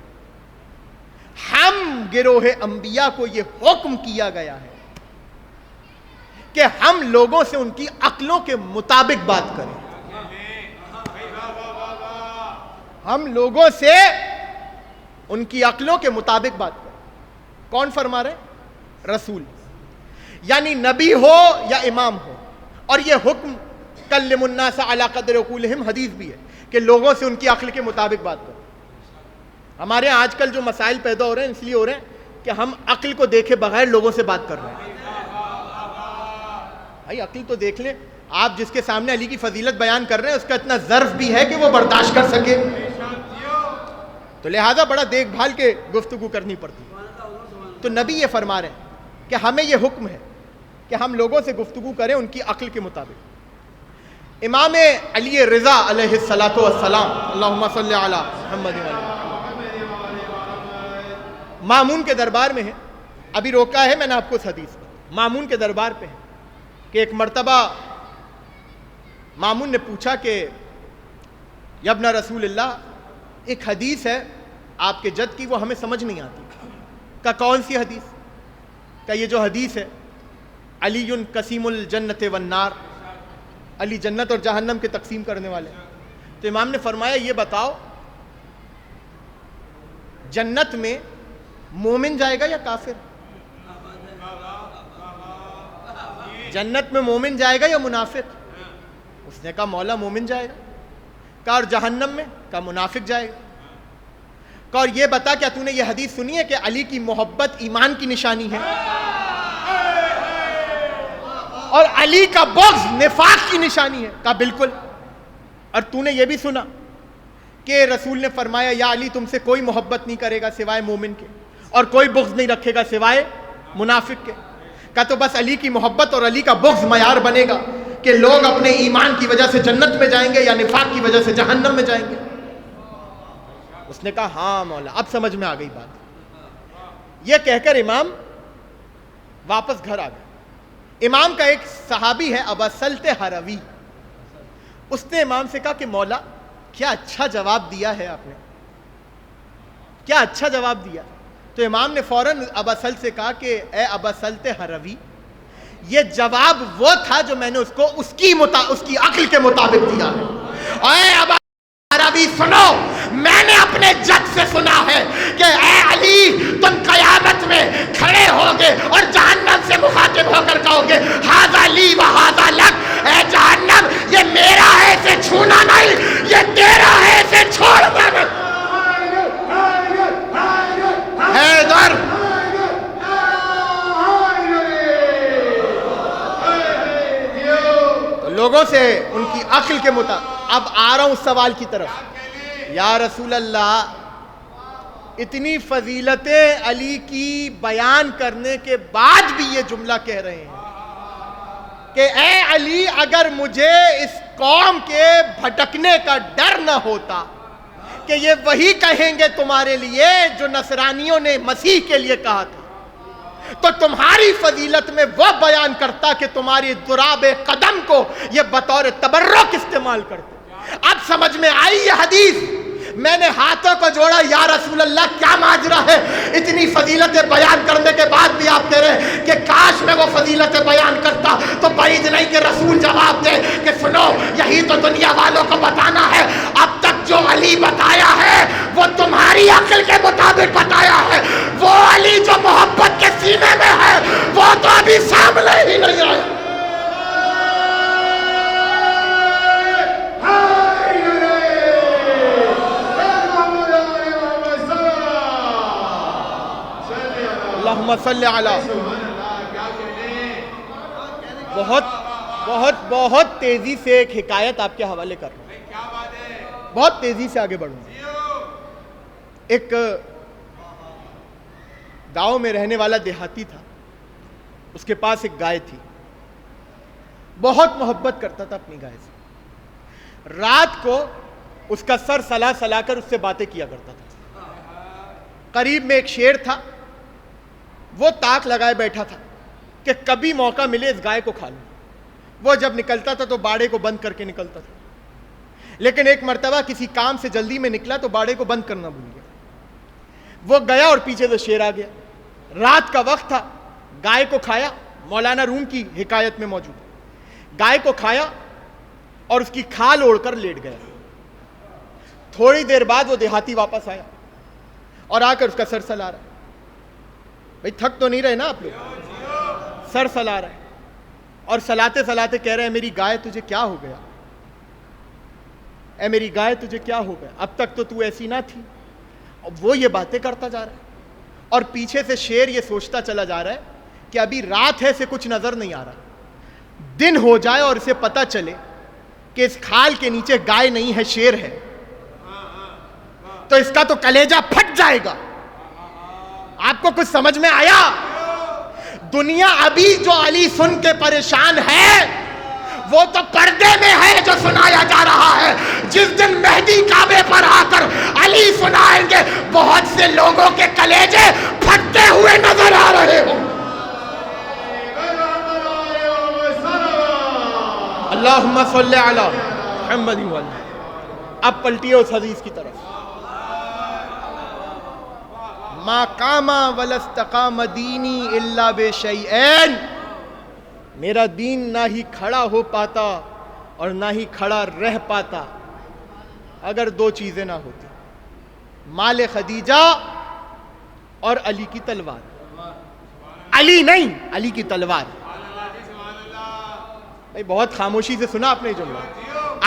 S1: ہم گروہ انبیاء کو یہ حکم کیا گیا ہے کہ ہم لوگوں سے ان کی عقلوں کے مطابق بات کریں. ہم لوگوں سے ان کی عقلوں کے مطابق بات کریں. کون فرما رہے؟ رسول, یعنی نبی ہو یا امام ہو. اور یہ حکم کلم الناس علی قدر عقولہم حدیث بھی ہے کہ لوگوں سے ان کی عقل کے مطابق بات کرو. ہمارے یہاں آج کل جو مسائل پیدا ہو رہے ہیں اس لیے ہو رہے ہیں کہ ہم عقل کو دیکھے بغیر لوگوں سے بات کر رہے ہیں. بھائی عقل تو دیکھ لیں. آپ جس کے سامنے علی کی فضیلت بیان کر رہے ہیں اس کا اتنا ظرف بھی ہے کہ وہ برداشت کر سکے, تو لہذا بڑا دیکھ بھال کے گفتگو کرنی پڑتی. تو نبی یہ فرما رہے ہیں کہ ہمیں یہ حکم ہے کہ ہم لوگوں سے گفتگو کریں ان کی عقل کے مطابق. امام علی رضا علیہ الصلاۃ والسلام, اللہم صلی علی محمد مامون کے دربار میں ہے. ابھی روکا ہے میں نے آپ کو اس حدیث پر. مامون کے دربار پہ ہے کہ ایک مرتبہ مامون نے پوچھا کہ یا ابن رسول اللہ, ایک حدیث ہے آپ کے جد کی وہ ہمیں سمجھ نہیں آتی. کہ کون سی حدیث؟ کہ یہ جو حدیث ہے علی قسیم الجنت والنار, علی جنت اور جہنم کے تقسیم کرنے والے. تو امام نے فرمایا یہ بتاؤ جنت میں مومن جائے گا یا کافر؟ جنت میں مومن جائے گا یا منافق؟ اس نے کہا مولا مومن جائے گا. کہا اور جہنم میں؟ کہا منافق جائے گا. کہا اور یہ بتا کیا تو نے یہ حدیث سنی ہے کہ علی کی محبت ایمان کی نشانی ہے اور علی کا بغض نفاق کی نشانی ہے؟ کہا بالکل. اور تو نے یہ بھی سنا کہ رسول نے فرمایا یا علی تم سے کوئی محبت نہیں کرے گا سوائے مومن کے اور کوئی بغض نہیں رکھے گا سوائے منافق کے. کہا تو بس علی کی محبت اور علی کا بغض معیار بنے گا کہ لوگ اپنے ایمان کی وجہ سے جنت میں جائیں گے یا نفاق کی وجہ سے جہنم میں جائیں گے. اس نے کہا ہاں مولا اب سمجھ میں آ گئی بات. یہ کہہ کر امام واپس گھر آ گئے. امام کا ایک صحابی ہے ابا سلط ہروی, اس نے امام سے کہا کہ مولا کیا اچھا جواب دیا ہے آپ نے, کیا اچھا جواب دیا. تو امام نے فوراً ابا سلط سے کہا کہ اے ابا سلط ہروی, یہ جواب وہ تھا جو میں نے اس کو اس کی عقل کے مطابق دیا ہے. اے ابا ہروی سنو, میں نے اپنے جد سے سنا ہے کہ اے علی تم قیامت میں کھڑے ہوگے اور جہنم سے مخاطب ہو کر کہو گے ھذا لی و ھذا لک, اے جہنم یہ میرا ہے اسے چھونا نہیں, یہ تیرا ہے اسے چھوڑنا نہیں. حیدر تو لوگوں سے ان کی عقل کے مطابق. اب آ رہا ہوں اس سوال کی طرف. یا رسول اللہ اتنی فضیلتیں علی کی بیان کرنے کے بعد بھی یہ جملہ کہہ رہے ہیں کہ اے علی اگر مجھے اس قوم کے بھٹکنے کا ڈر نہ ہوتا کہ یہ وہی کہیں گے تمہارے لیے جو نصرانیوں نے مسیح کے لیے کہا تھا, تو تمہاری فضیلت میں وہ بیان کرتا کہ تمہاری ضراب قدم کو یہ بطور تبرک استعمال کرتے. اب سمجھ میں آئی یہ حدیث. میں نے ہاتھوں کو جوڑا, یا رسول اللہ کیا ماجرا ہے, اتنی فضیلتیں بیان کرنے کے بعد بھی آپ کہہ رہے ہیں کہ کاش میں وہ فضیلتیں بیان کرتا. تو بعید نہیں کہ رسول جواب دے کہ سنو یہی تو دنیا والوں کو بتانا ہے, اب تک جو علی بتایا ہے وہ تمہاری عقل کے مطابق بتایا ہے, وہ علی جو محبت کے سینے میں ہے وہ تو ابھی سامنے ہی نہیں آیا. اللہم صلی علی. بہت تیزی سے ایک حکایت آپ کے حوالے کر رہا ہوں, بہت تیزی سے آگے بڑھوں. ایک گاؤں میں رہنے والا دیہاتی تھا, اس کے پاس ایک گائے تھی, بہت محبت کرتا تھا اپنی گائے سے. رات کو اس کا سر سلا سلا کر اس سے باتیں کیا کرتا تھا. قریب میں ایک شیر تھا, وہ تاک لگائے بیٹھا تھا کہ کبھی موقع ملے اس گائے کو کھا لوں. وہ جب نکلتا تھا تو باڑے کو بند کر کے نکلتا تھا, لیکن ایک مرتبہ کسی کام سے جلدی میں نکلا تو باڑے کو بند کرنا بھول گیا. وہ گیا اور پیچھے سے شیر آ گیا. رات کا وقت تھا, گائے کو کھایا. مولانا روم کی حکایت میں موجود ہے. گائے کو کھایا اور اس کی کھال اوڑھ کر لیٹ گیا. تھوڑی دیر بعد وہ دیہاتی واپس آیا اور آ کر اس کا سر سلا رہا. بھئی تھک تو نہیں رہے نا آپ لوگ؟ سر سلا رہے اور سلاتے سلاتے کہہ رہے ہیں میری گائے تجھے کیا ہو گیا؟ اے میری گائے تجھے کیا ہو گیا، اب تک تو تو ایسی نہ تھی. وہ یہ باتیں کرتا جا رہا ہے اور پیچھے سے شیر یہ سوچتا چلا جا رہا ہے کہ ابھی رات ہے، سے کچھ نظر نہیں آ رہا، دن ہو جائے اور اسے پتہ چلے کہ اس کھال کے نیچے گائے نہیں ہے، شیر ہے، تو اس کا تو کلیجہ پھٹ جائے گا. آپ کو کچھ سمجھ میں آیا؟ دنیا ابھی جو علی سن کے پریشان ہے وہ تو پردے میں ہے جو سنایا جا رہا ہے. جس دن مہدی کعبے پر آ کر علی سنائیں گے بہت سے لوگوں کے کلیجے پھٹتے ہوئے نظر آ رہے ہوں. اللہم صلی علی محمد و علی. اب پلٹیے اس حدیث کی طرف. ما قام ولا استقام دینی الا بشیئین. میرا دین نہ ہی کھڑا ہو پاتا اور نہ ہی کھڑا رہ پاتا اگر دو چیزیں نہ ہوتی: مال خدیجہ اور علی کی تلوار. علی نہیں، علی کی تلوار. بھائی بہت خاموشی سے سنا آپ نے جملہ.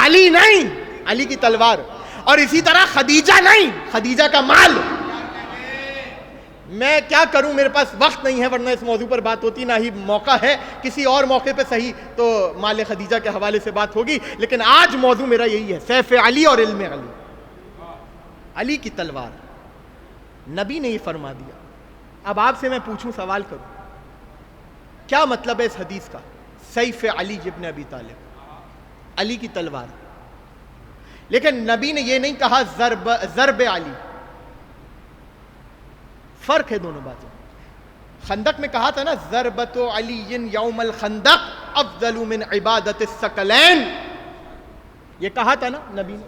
S1: علی نہیں، علی کی تلوار. اور اسی طرح خدیجہ نہیں، خدیجہ کا مال. میں کیا کروں، میرے پاس وقت نہیں ہے ورنہ اس موضوع پر بات ہوتی، نہ ہی موقع ہے. کسی اور موقع پہ صحیح تو مال خدیجہ کے حوالے سے بات ہوگی، لیکن آج موضوع میرا یہی ہے: سیف علی اور علم علی. علی کی تلوار. نبی نے یہ فرما دیا. اب آپ سے میں پوچھوں، سوال کروں، کیا مطلب ہے اس حدیث کا؟ سیف علی ابن ابی طالب، علی کی تلوار. لیکن نبی نے یہ نہیں کہا ضرب علی. فرق ہے دونوں باتیں. خندق میں کہا تھا نا، ضربت علی یوم الخندق افضل من عبادت الثقلین. یہ کہا تھا نا نبی نے.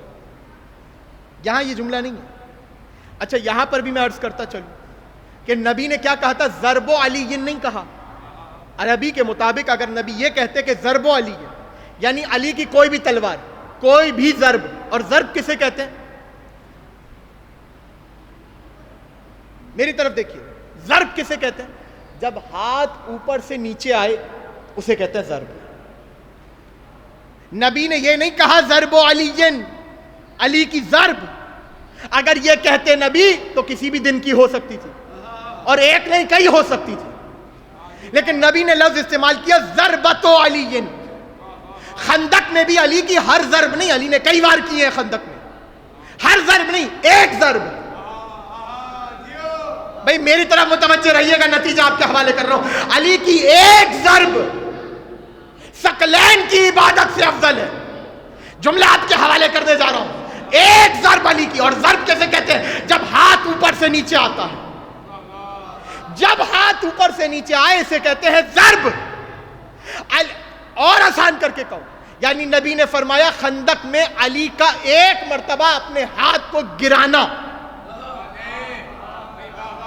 S1: یہاں یہ جملہ نہیں ہے. اچھا یہاں پر بھی میں عرض کرتا چلوں کہ نبی نے کیا کہا تھا؟ ضرب علی نہیں کہا. عربی کے مطابق اگر نبی یہ کہتے کہ ضرب علی یعنی علی کی کوئی بھی تلوار، کوئی بھی ضرب. اور ضرب کسے کہتے ہیں؟ میری طرف دیکھیے، ضرب کسے کہتے ہیں؟ جب ہاتھ اوپر سے نیچے آئے اسے کہتے ہیں ضرب. نبی نے یہ نہیں کہا ضرب علی، علی کی ضرب. اگر یہ کہتے نبی تو کسی بھی دن کی ہو سکتی تھی، اور ایک نہیں کئی ہو سکتی تھی. لیکن نبی نے لفظ استعمال کیا ضربت علی. خندق میں بھی علی کی ہر ضرب نہیں، علی نے کئی بار کی ہے خندق میں. ہر ضرب نہیں، ایک ضرب. بھئی میری طرف متوجہ رہیے گا، نتیجہ آپ کے حوالے کر رہا ہوں. علی کی ایک ضرب ثقلین کی عبادت سے افضل ہے. جملہ آپ کے حوالے کرنے جا رہا ہوں. ایک ضرب علی کی. اور ضرب کیسے کہتے ہیں؟ جب ہاتھ اوپر سے نیچے آتا ہے. جب ہاتھ اوپر سے نیچے آئے اسے کہتے ہیں ضرب. اور آسان کر کے کہو، یعنی نبی نے فرمایا خندق میں علی کا ایک مرتبہ اپنے ہاتھ کو گرانا.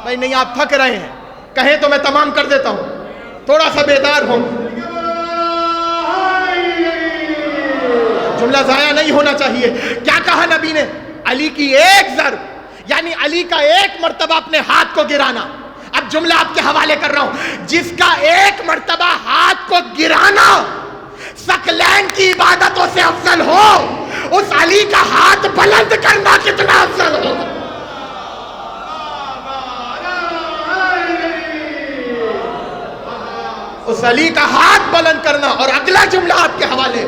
S1: بھائی نہیں، آپ تھک رہے ہیں، کہیں تو میں تمام کر دیتا ہوں. تھوڑا سا بیدار ہوں. جملہ ضائع نہیں ہونا چاہیے. کیا کہا نبی نے؟ علی کی ایک ضرب یعنی علی کا ایک مرتبہ اپنے ہاتھ کو گرانا. اب جملہ آپ کے حوالے کر رہا ہوں. جس کا ایک مرتبہ ہاتھ کو گرانا ثقلین کی عبادتوں سے افضل ہو، اس علی کا ہاتھ بلند کرنا کتنا افضل ہوگا. اس علی کا ہاتھ بلند کرنا. اور اگلا جملہ آپ کے حوالے.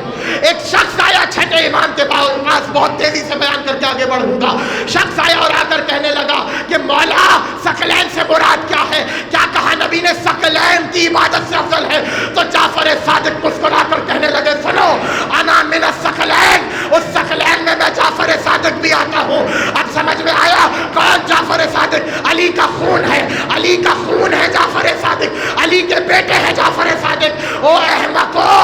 S1: ایک شخص آیا چھٹے امام کے پاس، بہت تیزی سے بیان کر کے آگے بڑھوں گا. شخص آیا اور آ کر کہنے لگا کہ مولا ثقلین سے مراد کیا ہے؟ کیا کہا نبی نے؟ ثقلین کی عبادت سے افضل ہے. تو جعفر صادق مسکرا کر کہنے لگے سنو، انا من الثقلین، اس ثقلین میں جعفر صادق بھی آتا ہوں. اب سمجھ میں آیا کون جعفر صادق؟ علی کا خون ہے، علی کا خون ہے جعفر صادق، علی کے بیٹے ہیں جعفر صادق. او احمقو،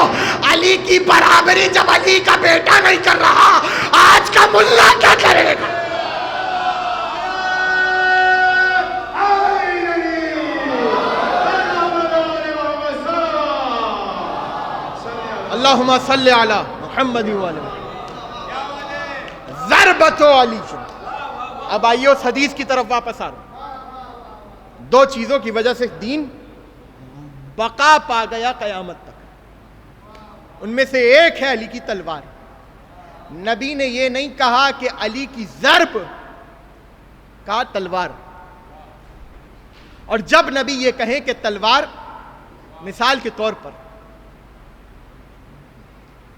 S1: علی کی برابری جب علی کا بیٹا نہیں کر رہا، آج کا ملا کیا کرے گا؟ اللہم صلی علی محمد و علی ضربت علی. اب آئیے اس حدیث کی طرف واپس آ رہا ہوں. دو چیزوں کی وجہ سے دین بقا پا گیا قیامت تک. ان میں سے ایک ہے علی کی تلوار. نبی نے یہ نہیں کہا کہ علی کی ضرب، کہا تلوار. اور جب نبی یہ کہیں کہ تلوار، مثال کے طور پر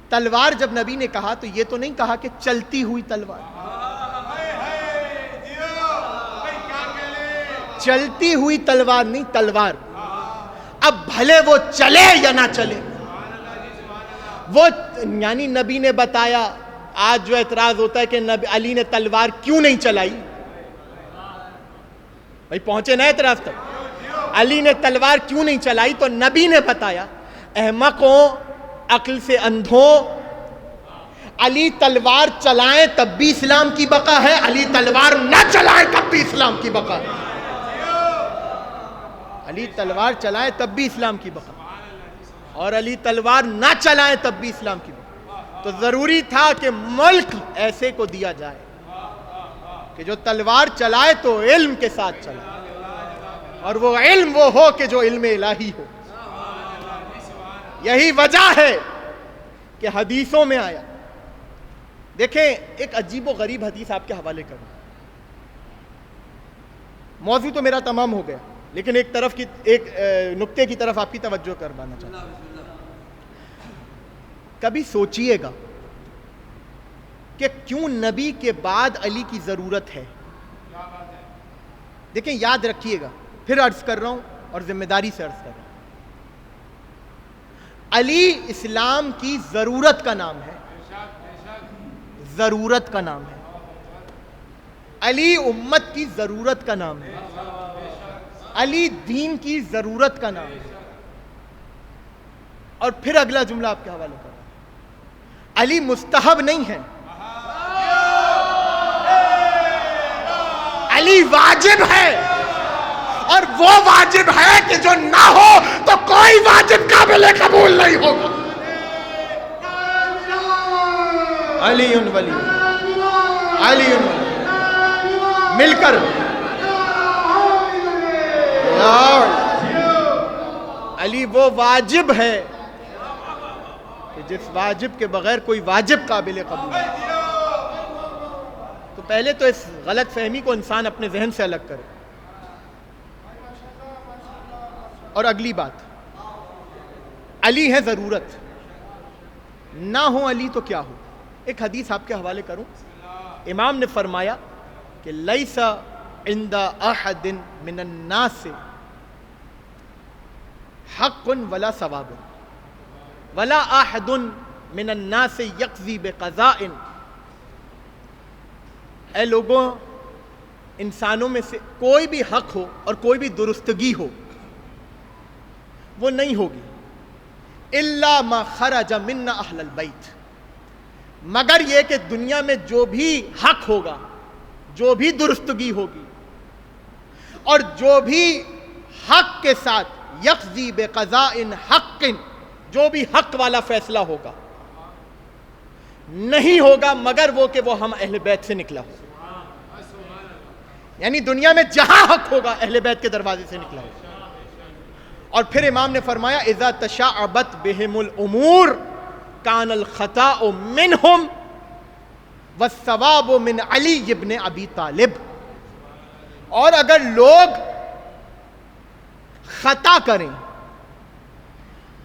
S1: تلوار جب نبی نے کہا تو یہ تو نہیں کہا کہ چلتی ہوئی تلوار. چلتی ہوئی تلوار نہیں، تلوار. اب بھلے وہ چلے یا نہ چلے، وہ یعنی نبی نے بتایا. آج جو اعتراض ہوتا ہے کہ علی نے تلوار کیوں نہیں چلائی، بھائی پہنچے نا اعتراض تک. علی نے تلوار کیوں نہیں چلائی تو نبی نے بتایا. احمقوں، عقل سے اندھوں، علی تلوار چلائیں تب بھی اسلام کی بقا ہے، علی تلوار نہ چلائیں تب بھی اسلام کی بقا ہے. علی تلوار چلائیں تب بھی اسلام کی بقا، اور علی تلوار نہ چلائیں تب بھی اسلام کی بقا. تو ضروری تھا کہ ملک ایسے کو دیا جائے کہ جو تلوار چلائے تو علم کے ساتھ چلائے، اور وہ علم وہ ہو کہ جو علم الہی ہو. یہی وجہ ہے کہ حدیثوں میں آیا. دیکھیں ایک عجیب و غریب حدیث آپ کے حوالے کروں. موضوع تو میرا تمام ہو گیا، لیکن ایک نقطے کی طرف آپ کی توجہ کروانا چاہتا ہوں. کبھی سوچئے گا کہ کیوں نبی کے بعد علی کی ضرورت ہے. دیکھیں یاد رکھیے گا، پھر عرض کر رہا ہوں اور ذمہ داری سے عرض کر رہا ہوں. علی اسلام کی ضرورت کا نام ہے، ضرورت کا نام ہے. علی امت کی ضرورت کا نام ہے، علی دین کی ضرورت کا نام ہے. اور پھر اگلا جملہ آپ کے حوالے کر رہا ہوں. علی مستحب نہیں ہے، علی واجب ہے. اور وہ واجب ہے کہ جو نہ ہو تو کوئی واجب قابل قبول نہیں ہوگا. علی ولی، علی ولی، مل کر علی وہ واجب ہے کہ جس واجب کے بغیر کوئی واجب قابل قبول نہیں. تو پہلے تو اس غلط فہمی کو انسان اپنے ذہن سے الگ کرے. اور اگلی بات، علی ہے ضرورت، نہ ہو علی تو کیا ہو. ایک حدیث آپ کے حوالے کروں. امام نے فرمایا کہ لیس عند احد من الناس حق ولا ثواب ولا احد من الناس یقضی بقضاء. اے لوگوں، انسانوں میں سے کوئی بھی حق ہو اور کوئی بھی درستگی ہو وہ نہیں ہوگی الا ما خرج منا اہل البیت، مگر یہ کہ دنیا میں جو بھی حق ہوگا، جو بھی درستگی ہوگی، اور جو بھی حق کے ساتھ یقضی بقضاء حق، جو بھی حق والا فیصلہ ہوگا نہیں ہوگا مگر وہ کہ وہ ہم اہل بیت سے نکلا ہو. یعنی دنیا میں جہاں حق ہوگا اہل بیت کے دروازے سے نکلا ہو. اور پھر امام نے فرمایا اذا تشعبت بهم الامور کان الخطاء منهم والثواب من علی ابن ابی طالب. اور اگر لوگ خطا کریں،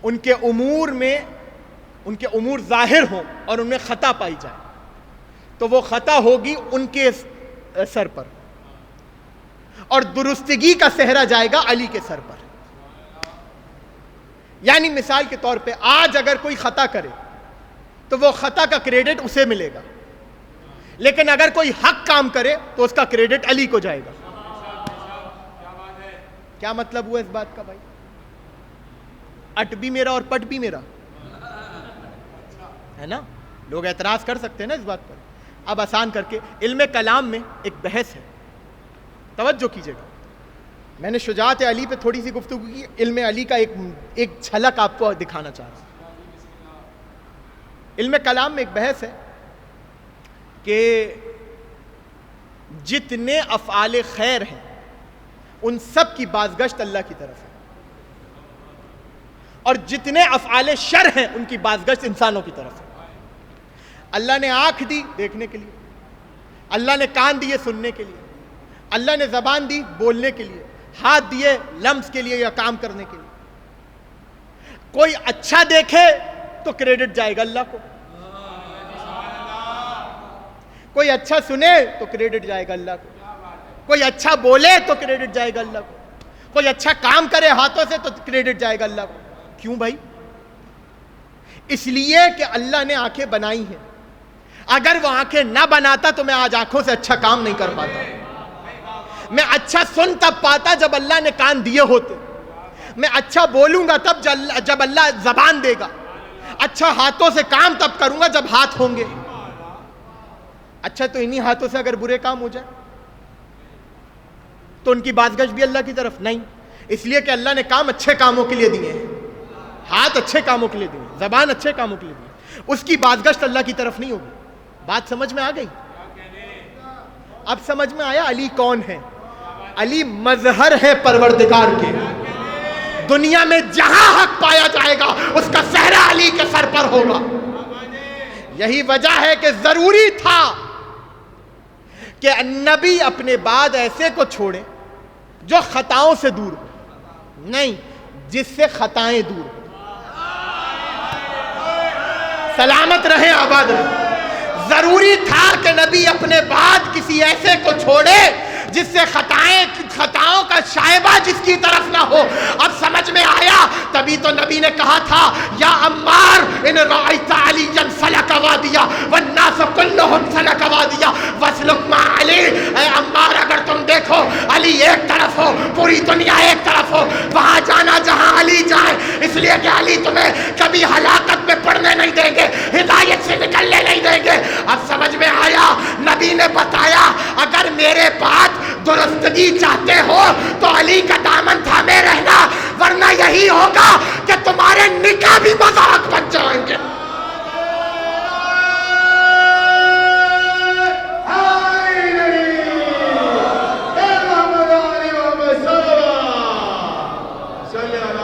S1: ان کے امور میں، ان کے امور ظاہر ہوں اور ان میں خطا پائی جائے، تو وہ خطا ہوگی ان کے سر پر، اور درستگی کا صحرا جائے گا علی کے سر پر. یعنی مثال کے طور پہ آج اگر کوئی خطا کرے تو وہ خطا کا کریڈٹ اسے ملے گا، لیکن اگر کوئی حق کام کرے تو اس کا کریڈٹ علی کو جائے گا. کیا مطلب ہوا اس بات کا بھائی؟ اٹ بھی میرا اور پٹ بھی میرا ہے نا. لوگ اعتراض کر سکتے ہیں نا اس بات پر. اب آسان کر کے علم کلام میں ایک بحث ہے، توجہ کیجئے گا. میں نے شجاعت علی پہ تھوڑی سی گفتگو کی، علم علی کا ایک جھلک آپ کو دکھانا چاہ رہا ہوں. علم کلام میں ایک بحث ہے کہ جتنے افعال خیر ہیں ان سب کی بازگشت اللہ کی طرف ہے، اور جتنے افعال شر ہیں ان کی بازگشت انسانوں کی طرف ہے. اللہ نے آنکھ دی دیکھنے کے لیے، اللہ نے کان دیے سننے کے لیے، اللہ نے زبان دی بولنے کے لیے، ہاتھ دیے لمس کے لیے یا کام کرنے کے لیے۔ کوئی اچھا دیکھے تو کریڈٹ جائے گا اللہ کو، کوئی اچھا سنے تو کریڈٹ جائے گا اللہ کو، کوئی اچھا بولے تو کریڈٹ جائے گا اللہ کو، کوئی اچھا کام کرے ہاتھوں سے تو کریڈٹ جائے گا اللہ کو۔ کیوں بھائی؟ اس لیے کہ اللہ نے آنکھیں بنائی ہیں۔ اگر وہ آنکھیں نہ بناتا تو میں آج آنکھوں سے اچھا کام نہیں کر پاتا، میں اچھا سن تب پاتا جب اللہ نے کان دیے ہوتے، میں اچھا بولوں گا تب جب اللہ زبان دے گا، اچھا ہاتھوں سے کام تب کروں گا جب ہاتھ ہوں گے۔ اچھا تو انہی ہاتھوں سے اگر برے کام ہو جائے تو ان کی بازگشت بھی اللہ کی طرف نہیں، اس لیے کہ اللہ نے کام اچھے کاموں کے لیے دیے ہیں، ہاتھ اچھے کاموں کے لیے دیے ہیں، زبان اچھے کاموں کے لیے دی ہے، اس کی بازگشت اللہ کی طرف نہیں ہوگی۔ بات سمجھ میں آ گئی؟ اب سمجھ میں آیا علی کون ہے؟ علی مظہر ہے پروردگار کے، دنیا میں جہاں حق پایا جائے گا اس کا صحرا علی کے سر پر ہوگا۔ یہی وجہ ہے کہ ضروری تھا کہ نبی اپنے بعد ایسے کو چھوڑے جو خطاؤں سے دور ہو، نہیں جس سے خطائیں دور ہو۔ سلامت رہیں، آباد رہیں۔ ضروری تھا کہ نبی اپنے بعد کسی ایسے کو چھوڑے جس سے خطاؤں کا شائبہ جس کی طرف نہ ہو۔ اب سمجھ میں آیا، تبھی تو نبی نے کہا تھا یا عمار ان رأیت علیٰ سلک وادیا والناس کلہم سلک وادیا واسلک مع علی۔ اے عمار اگر تم دیکھو علی ایک طرف ہو، پوری دنیا ایک طرف ہو، وہاں جانا جہاں علی جائے، اس لیے کہ علی تمہیں کبھی ہلاکت میں پڑنے نہیں دیں گے، ہدایت سے نکلنے نہیں دیں گے۔ اب سمجھ میں آیا، نبی نے بتایا اگر میرے بعد درستگی چاہتے ہو تو علی کا دامن تھامے رہنا، ورنہ یہی ہوگا کہ تمہارے نکاح بھی مذاق بن جائیں گے۔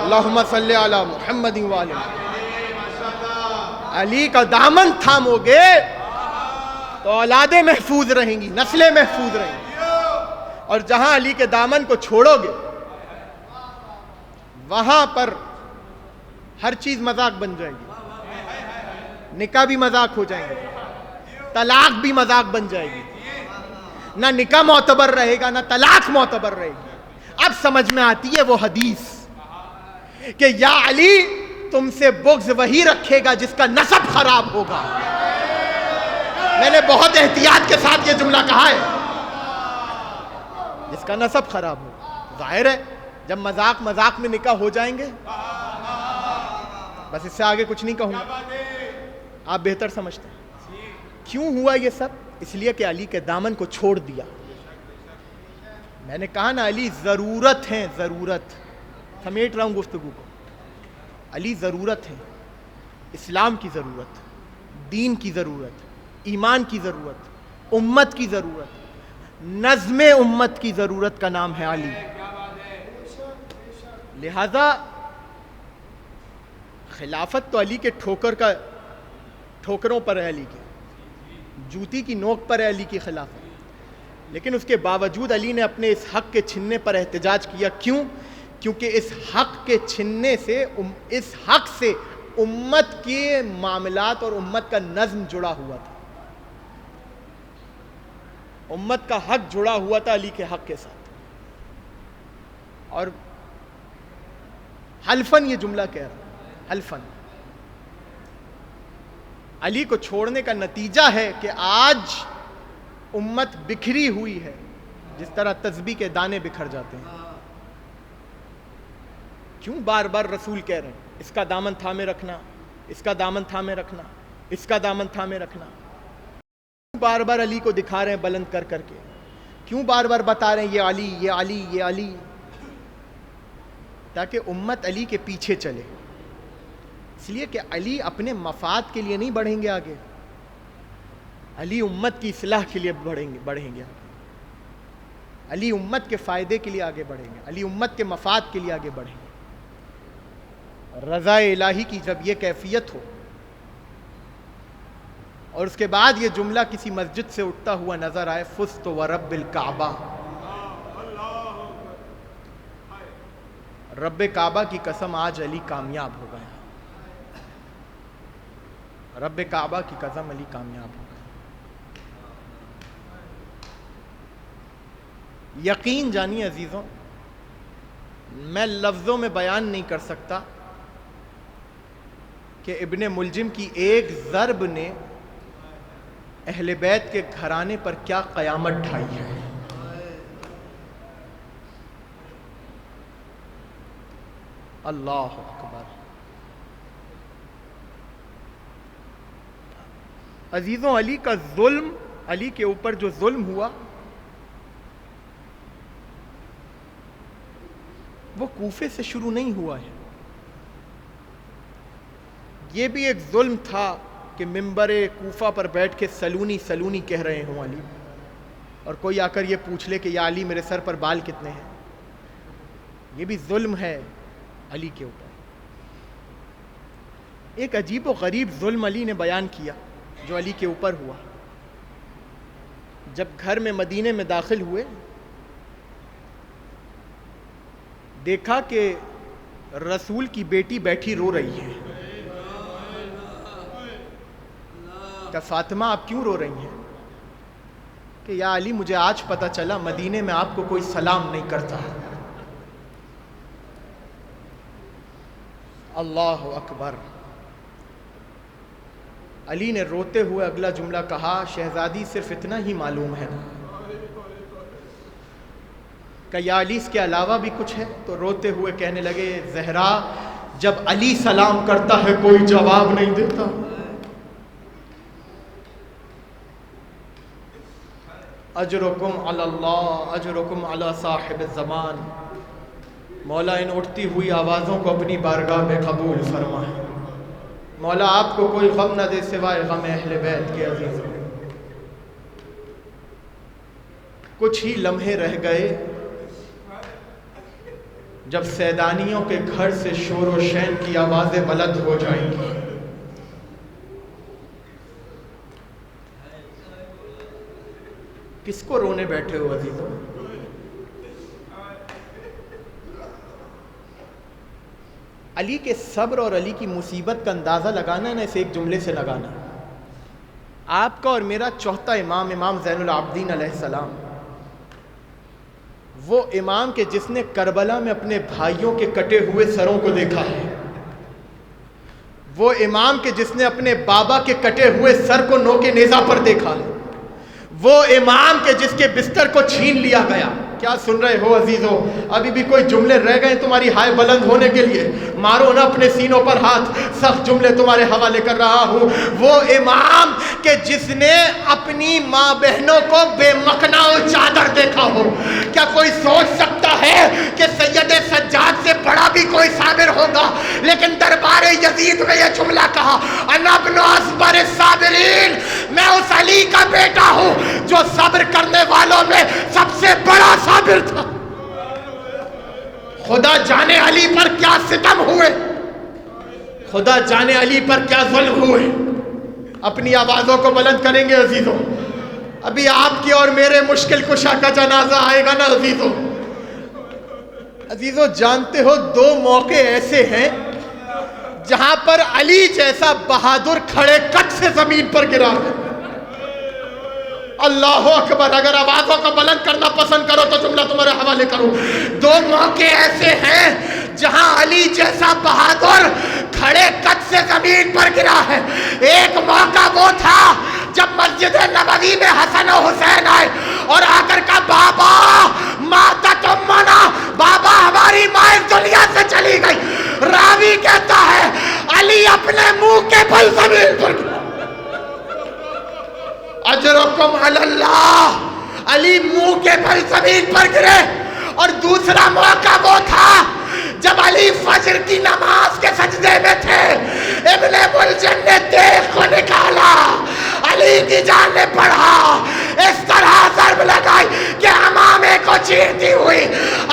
S1: اللہم صلی علی محمد وعلی علی کا دامن تھامو گے تو اولادیں محفوظ رہیں گی، نسلیں محفوظ رہیں گی، اور جہاں علی کے دامن کو چھوڑو گے وہاں پر ہر چیز مذاق بن جائے گی، نکاح بھی مذاق ہو جائیں گے، طلاق بھی مذاق بن جائے گی، نہ نکاح معتبر رہے گا نہ طلاق معتبر رہے گی۔ اب سمجھ میں آتی ہے وہ حدیث کہ یا علی تم سے بغض وہی رکھے گا جس کا نسب خراب ہوگا۔ میں نے بہت احتیاط کے ساتھ یہ جملہ کہا ہے، جس کا نسب خراب ہو۔ ظاہر ہے جب مذاق میں نکاح ہو جائیں گے، بس اس سے آگے کچھ نہیں کہوں گا، آپ بہتر سمجھتے ہیں۔ کیوں ہوا یہ سب؟ اس لیے کہ علی کے دامن کو چھوڑ دیا۔ میں نے کہا نا علی ضرورت ہے، ضرورت سمیٹ رہا ہوں گفتگو کو، علی ضرورت ہے، اسلام کی ضرورت، دین کی ضرورت، ایمان کی ضرورت، امت کی ضرورت، نظم امت کی ضرورت کا نام ہے علی۔ لہذا خلافت تو علی کے ٹھوکروں پر ہے، علی کی جوتی کی نوک پر ہے علی کی خلافت، لیکن اس کے باوجود علی نے اپنے اس حق کے چھننے پر احتجاج کیا۔ کیوں؟ کیونکہ اس حق کے چھننے سے، اس حق سے امت کے معاملات اور امت کا نظم جڑا ہوا تھا، امت کا حق جڑا ہوا تھا علی کے حق کے ساتھ۔ اور حلفاً یہ جملہ کہہ رہا، حلفاً علی کو چھوڑنے کا نتیجہ ہے کہ آج امت بکھری ہوئی ہے، جس طرح تسبیح کے دانے بکھر جاتے ہیں۔ کیوں بار بار رسول کہہ رہے ہیں اس کا دامن تھامے رکھنا، اس کا دامن تھامے رکھنا، اس کا دامن تھامے رکھنا؟ کیوں بار بار علی کو دکھا رہے ہیں بلند کر کر کے؟ کیوں بار بار بتا رہے ہیں یہ علی، یہ علی، یہ علی؟ تاکہ امت علی کے پیچھے چلے، اس لیے کہ علی اپنے مفاد کے لیے نہیں بڑھیں گے آگے، علی امت کی اصلاح کے لیے بڑھیں گے، علی امت کے فائدے کے لیے آگے بڑھیں گے، علی امت کے مفاد کے لیے آگے بڑھیں گے۔ رضا الہی کی جب یہ کیفیت ہو اور اس کے بعد یہ جملہ کسی مسجد سے اٹھتا ہوا نظر آئے، فزت ورب الکعبہ، رب کعبہ کی قسم آج علی کامیاب ہو گیا، رب کعبہ کی قسم علی کامیاب ہو گیا۔ یقین جانیے عزیزوں، میں لفظوں میں بیان نہیں کر سکتا کہ ابن ملجم کی ایک ضرب نے اہل بیت کے گھرانے پر کیا قیامت ڈھائی ہے۔ اللہ اکبر۔ عزیزوں، علی کا ظلم، علی کے اوپر جو ظلم ہوا وہ کوفے سے شروع نہیں ہوا ہے، یہ بھی ایک ظلم تھا کہ ممبر کوفہ پر بیٹھ کے سلونی سلونی کہہ رہے ہوں علی، اور کوئی آ کر یہ پوچھ لے کہ یا علی میرے سر پر بال کتنے ہیں، یہ بھی ظلم ہے علی کے اوپر۔ ایک عجیب و غریب ظلم علی نے بیان کیا جو علی کے اوپر ہوا۔ جب گھر میں مدینے میں داخل ہوئے، دیکھا کہ رسول کی بیٹی بیٹھی رو رہی ہے۔ کہ فاطمہ آپ کیوں رو رہی ہیں؟ کہ یا علی مجھے آج پتہ چلا مدینے میں آپ کو کوئی سلام نہیں کرتا۔ اللہ اکبر۔ علی نے روتے ہوئے اگلا جملہ کہا، شہزادی صرف اتنا ہی معلوم ہے نا؟ کہ یا علی اس کے علاوہ بھی کچھ ہے؟ تو روتے ہوئے کہنے لگے، زہرا جب علی سلام کرتا ہے کوئی جواب نہیں دیتا۔ اجرکم علی اللہ، اجرکم علی صاحب الزمان۔ مولا ان اٹھتی ہوئی آوازوں کو اپنی بارگاہ میں قبول فرمائے۔ مولا آپ کو کوئی غم نہ دے سوائے غم اہل بیت کے عزیزوں۔ کچھ ہی لمحے رہ گئے جب سیدانیوں کے گھر سے شور و شین کی آوازیں بلند ہو جائیں گی۔ کس کو رونے بیٹھے ہو عزیزوں؟ علی کے صبر اور علی کی مصیبت کا اندازہ لگانا ہے نا، اسے ایک جملے سے لگانا۔ آپ کا اور میرا چوتھا امام، امام زین العابدین علیہ السلام، وہ امام کے جس نے کربلا میں اپنے بھائیوں کے کٹے ہوئے سروں کو دیکھا ہے، وہ امام کے جس نے اپنے بابا کے کٹے ہوئے سر کو نوکے نیزہ پر دیکھا ہے، وہ امام کے جس کے بستر کو چھین لیا گیا۔ کیا سن رہے ہو عزیزو؟ ابھی بھی کوئی جملے رہ گئے تمہاری ہائے بلند ہونے کے لیے؟ مارو نا اپنے سینوں پر ہاتھ، سخت جملے تمہارے حوالے کر رہا ہوں۔ وہ امام کہ جس نے اپنی ماں بہنوں کو بے مکنا و چادر دیکھا ہو، کیا کوئی سوچ سکتا ہے کہ سید سجاد سے بڑا بھی کوئی صابر ہوگا؟ لیکن دربار یزید میں یہ جملہ کہا، انا ابن اصبر الصابرین، میں اس علی کا بیٹا ہوں جو صبر کرنے والوں میں سب سے بڑا صابر تھا۔ خدا جانے علی پر کیا ستم ہوئے، خدا جانے علی پر کیا ظلم ہوئے۔ اپنی آوازوں کو بلند کریں گے عزیزوں، ابھی آپ کی اور میرے مشکل کشا کا جنازہ آئے گا نا عزیزوں۔ عزیزوں جانتے ہو دو موقع ایسے ہیں جہاں پر علی جیسا بہادر کھڑے کٹ سے زمین پر گرا ہے۔ اللہ اکبر۔ اگر آوازوں کو بلند کرنا پسند کرو تو جملہ تمہارے حوالے کروں۔ دو موقع ایسے ہیں جہاں علی جیسا بہادر کھڑے کٹ سے زمین پر گرا ہے۔ ایک موقع وہ تھا جب مسجد نبوی میں حسن و حسین آئے اور آ کر کہا، بابا ماتت امنا، بابا ہماری ماں اس دنیا سے چلی گئی۔ راوی کہتا ہے علی اپنے منہ کے بل زمین پر گرا۔ اجرکم علی اللہ، علی منہ کے بل زمین پر گرے۔ اور دوسرا موقع وہ تھا جب علی فجر کی نماز کے سجدے میں تھے، ابن ملجم نے دیکھ کو نکالا، علی کی جان نے پڑھا، اس طرح ضرب لگائی کہ امامے کو چیرتی ہوئی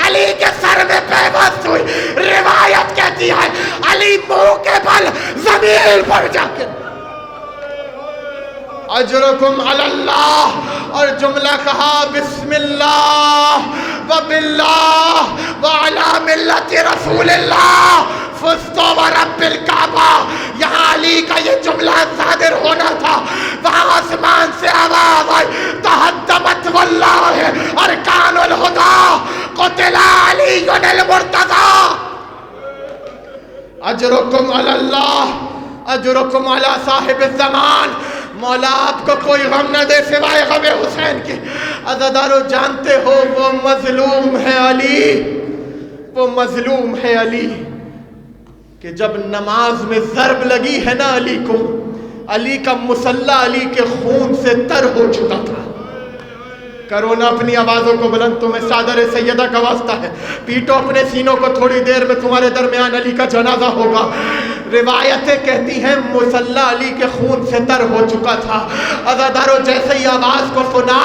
S1: علی کے سر میں پیوست ہوئی۔ روایت کہتی ہے علی منہ کے بل زمین پر جا کے اجرکم علی اللہ، اور جملہ کہا بسم اللہ وباللہ وعلی ملت رسول اللہ فزت ورب الکعبہ۔ یہاں علی کا یہ جملہ صادر ہونا تھا، وہاں آسمان سے آواز آئی تہدمت واللہ ارکان الہدی قتل علی المرتضی۔ اجرکم علی اللہ، اجرکم علی صاحب الزمان۔ مولا آپ کو کوئی غم نہ دے سوائے غم حسین کے۔ عزادارو جانتے ہو وہ مظلوم ہے علی، وہ مظلوم ہے علی، کہ جب نماز میں ضرب لگی ہے نا علی کو، علی کا مسلح علی کے خون سے تر ہو چکا تھا۔ کرو نا اپنی آوازوں کو بلند، تمہیں صادر سیدہ کا واسطہ ہے، پیٹو اپنے سینوں کو، تھوڑی دیر میں تمہارے درمیان علی کا جنازہ ہوگا۔ روایتیں کہتی ہیں مسلح علی کے خون سے تر ہو چکا تھا۔ عزادارو جیسے ہی آواز کو سنا،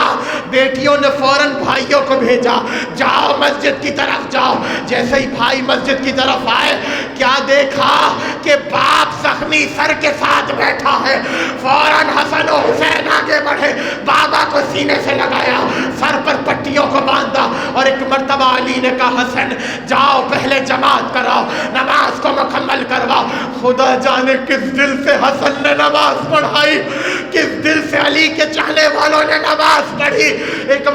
S1: بیٹیوں نے فوراً بھائیوں کو بھیجا، جاؤ مسجد کی طرف جاؤ۔ جیسے ہی بھائی مسجد کی طرف آئے، کیا دیکھا کہ باپ زخمی سر کے ساتھ بیٹھا ہے۔ فوراً حسن و حسین آگے بڑھے، بابا کو سینے سے لگایا، سر پر پٹیوں کو باندھا، اور ایک مرتبہ علی نے کہا حسن جاؤ پہلے جماعت کراؤ، نماز کو مکمل کرواؤ۔ خدا جانے کس دل سے حسن نے نماز پڑھائی، کس دل سے علی کے چاہنے والوں نے نماز پڑھی۔ ایک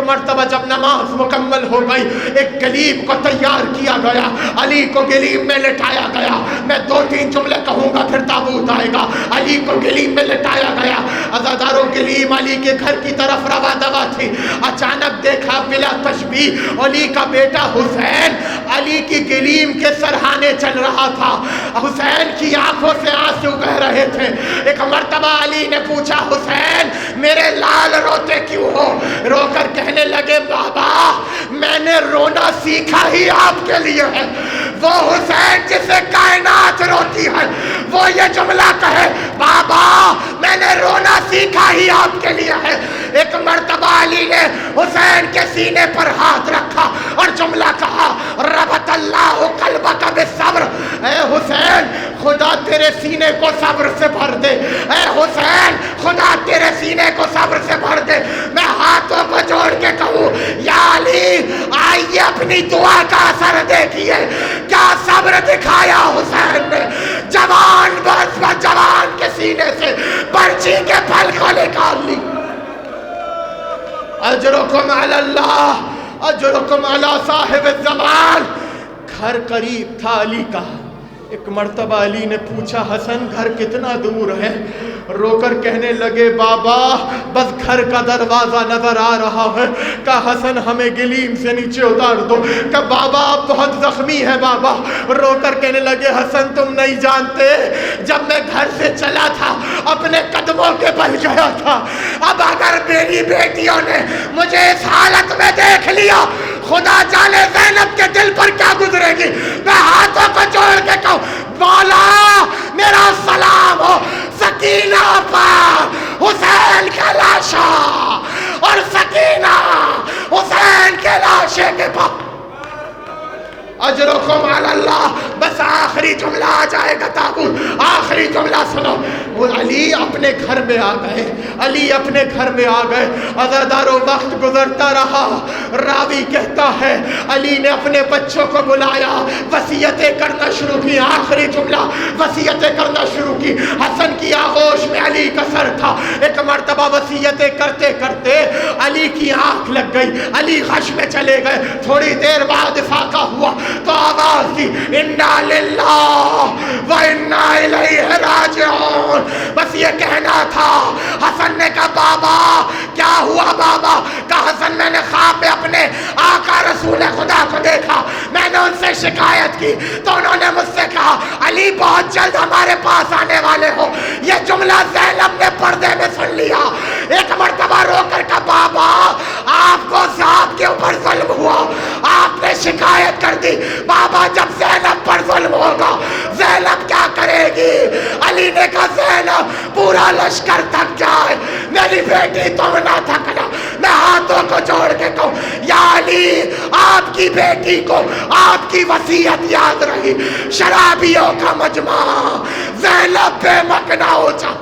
S1: مرتبہ جب نماز مکمل ہو گئی، ایک گلیب کو تیار کیا گیا، علی کو گلیب میں لٹایا گیا۔ میں 2-3 جملے کہوں گا پھر تابوت آئے گا۔ علی کو گلیب میں لٹایا گیا، عزاداروں گلیب علی کے گھر کی طرف روا دوا تھی۔ اچانک دیکھا بلا تشبیہ علی کا بیٹا حسین علی کی گلیم کے سرہانے چل رہا تھا۔ حسین کی آنکھوں سے آنسو بہ رہے تھے۔ ایک مرتبہ علی نے پوچھا حسین میرے لال روتے کیوں ہو؟ رو کر کہنے لگے بابا میں نے رونا سیکھا ہی آپ کے لیے ہے۔ وہ حسین جسے کائنات روتی ہے وہ یہ جملہ کہے بابا میں نے رونا سیکھا ہی آپ کے لیے ہے۔ ایک مرتبہ علی نے حسین کے سینے پر ہاتھ رکھا اور جملہ کہا ربط اللہ قلبک بالصبر۔ اے حسین خدا تیرے سینے کو صبر سے بھر دے، اے حسین خدا تیرے سینے کو صبر سے بھر دے۔ میں ہاتھوں کو جوڑ کے کہوں یا علی آئیے اپنی دعا کا اثر دیکھیے، کیا صبر دکھایا حسین نے۔ جوان بس جوان کے سینے سے پرچی کے پھل کو نکال لی۔ اجرکم علی اللہ، اجرکم علی صاحب الزمان۔ گھر قریب تھا علی کا۔ ایک مرتبہ علی نے پوچھا حسن گھر کتنا دور ہے؟ رو کر کہنے لگے بابا بس گھر کا دروازہ نظر آ رہا ہے۔ کہا حسن ہمیں گلیم سے نیچے اتار دو۔ کہا بابا آپ بہت زخمی ہے بابا۔ رو کر کہنے لگے حسن تم نہیں جانتے جب میں گھر سے چلا تھا اپنے قدموں کے بل گیا تھا، اب اگر میری بیٹیوں نے مجھے اس حالت میں دیکھ لیا خدا جانے زینب کے دل پر کیا گزرے گی۔ میں ہاتھوں کو جوڑ کے کہوں مولا میرا سلام ہو سکینہ پر حسین کے لاشا اور سکینہ حسین کے لاشے کے پاس۔ اجرکم علی اللہ۔ بس آخری جملہ آ جائے گا تابوت، آخری جملہ سنو۔ وہ علی اپنے گھر میں آ گئے، علی اپنے گھر میں آ گئے۔ عزادارو وقت گزرتا رہا، راوی کہتا ہے علی نے اپنے بچوں کو بلایا، وصیتیں کرنا شروع کی۔ آخری جملہ وصیتیں کرنا شروع کی۔ حسن کی آغوش میں علی کا سر تھا۔ ایک مرتبہ وصیتیں کرتے کرتے علی کی آنکھ لگ گئی، علی غش میں چلے گئے۔ تھوڑی دیر بعد افاقہ ہوا تو آواز دی انا للہ و انا الیہ راجعون۔ بس یہ کہنا تھا۔ حسن نے کہا بابا کیا ہوا بابا؟ کہا حسن میں نے خواب میں اپنے آقا رسول خدا کو دیکھا، میں نے ان سے شکایت کی تو انہوں نے مجھ سے کہا علی بہت جلد ہمارے پاس آنے والے ہو۔ یہ جملہ زینب نے پردے میں سن لیا۔ ایک مرتبہ رو کر کہا بابا آپ کو صاحب کے اوپر ظلم ہوا، آپ نے شکایت کر دی۔ بابا جب زینب پر ظلم ہوگا زینب کیا کرے گی؟ علی نے کہا زینب پورا لشکر تھک جائے میری بیٹی تم نہ تھکنا۔ میں ہاتھوں کو جوڑ کے کہوں یا علی آپ کی بیٹی کو آپ کی وصیت یاد رہی، شرابیوں کا مجمع زینب بے مکنا ہو جا۔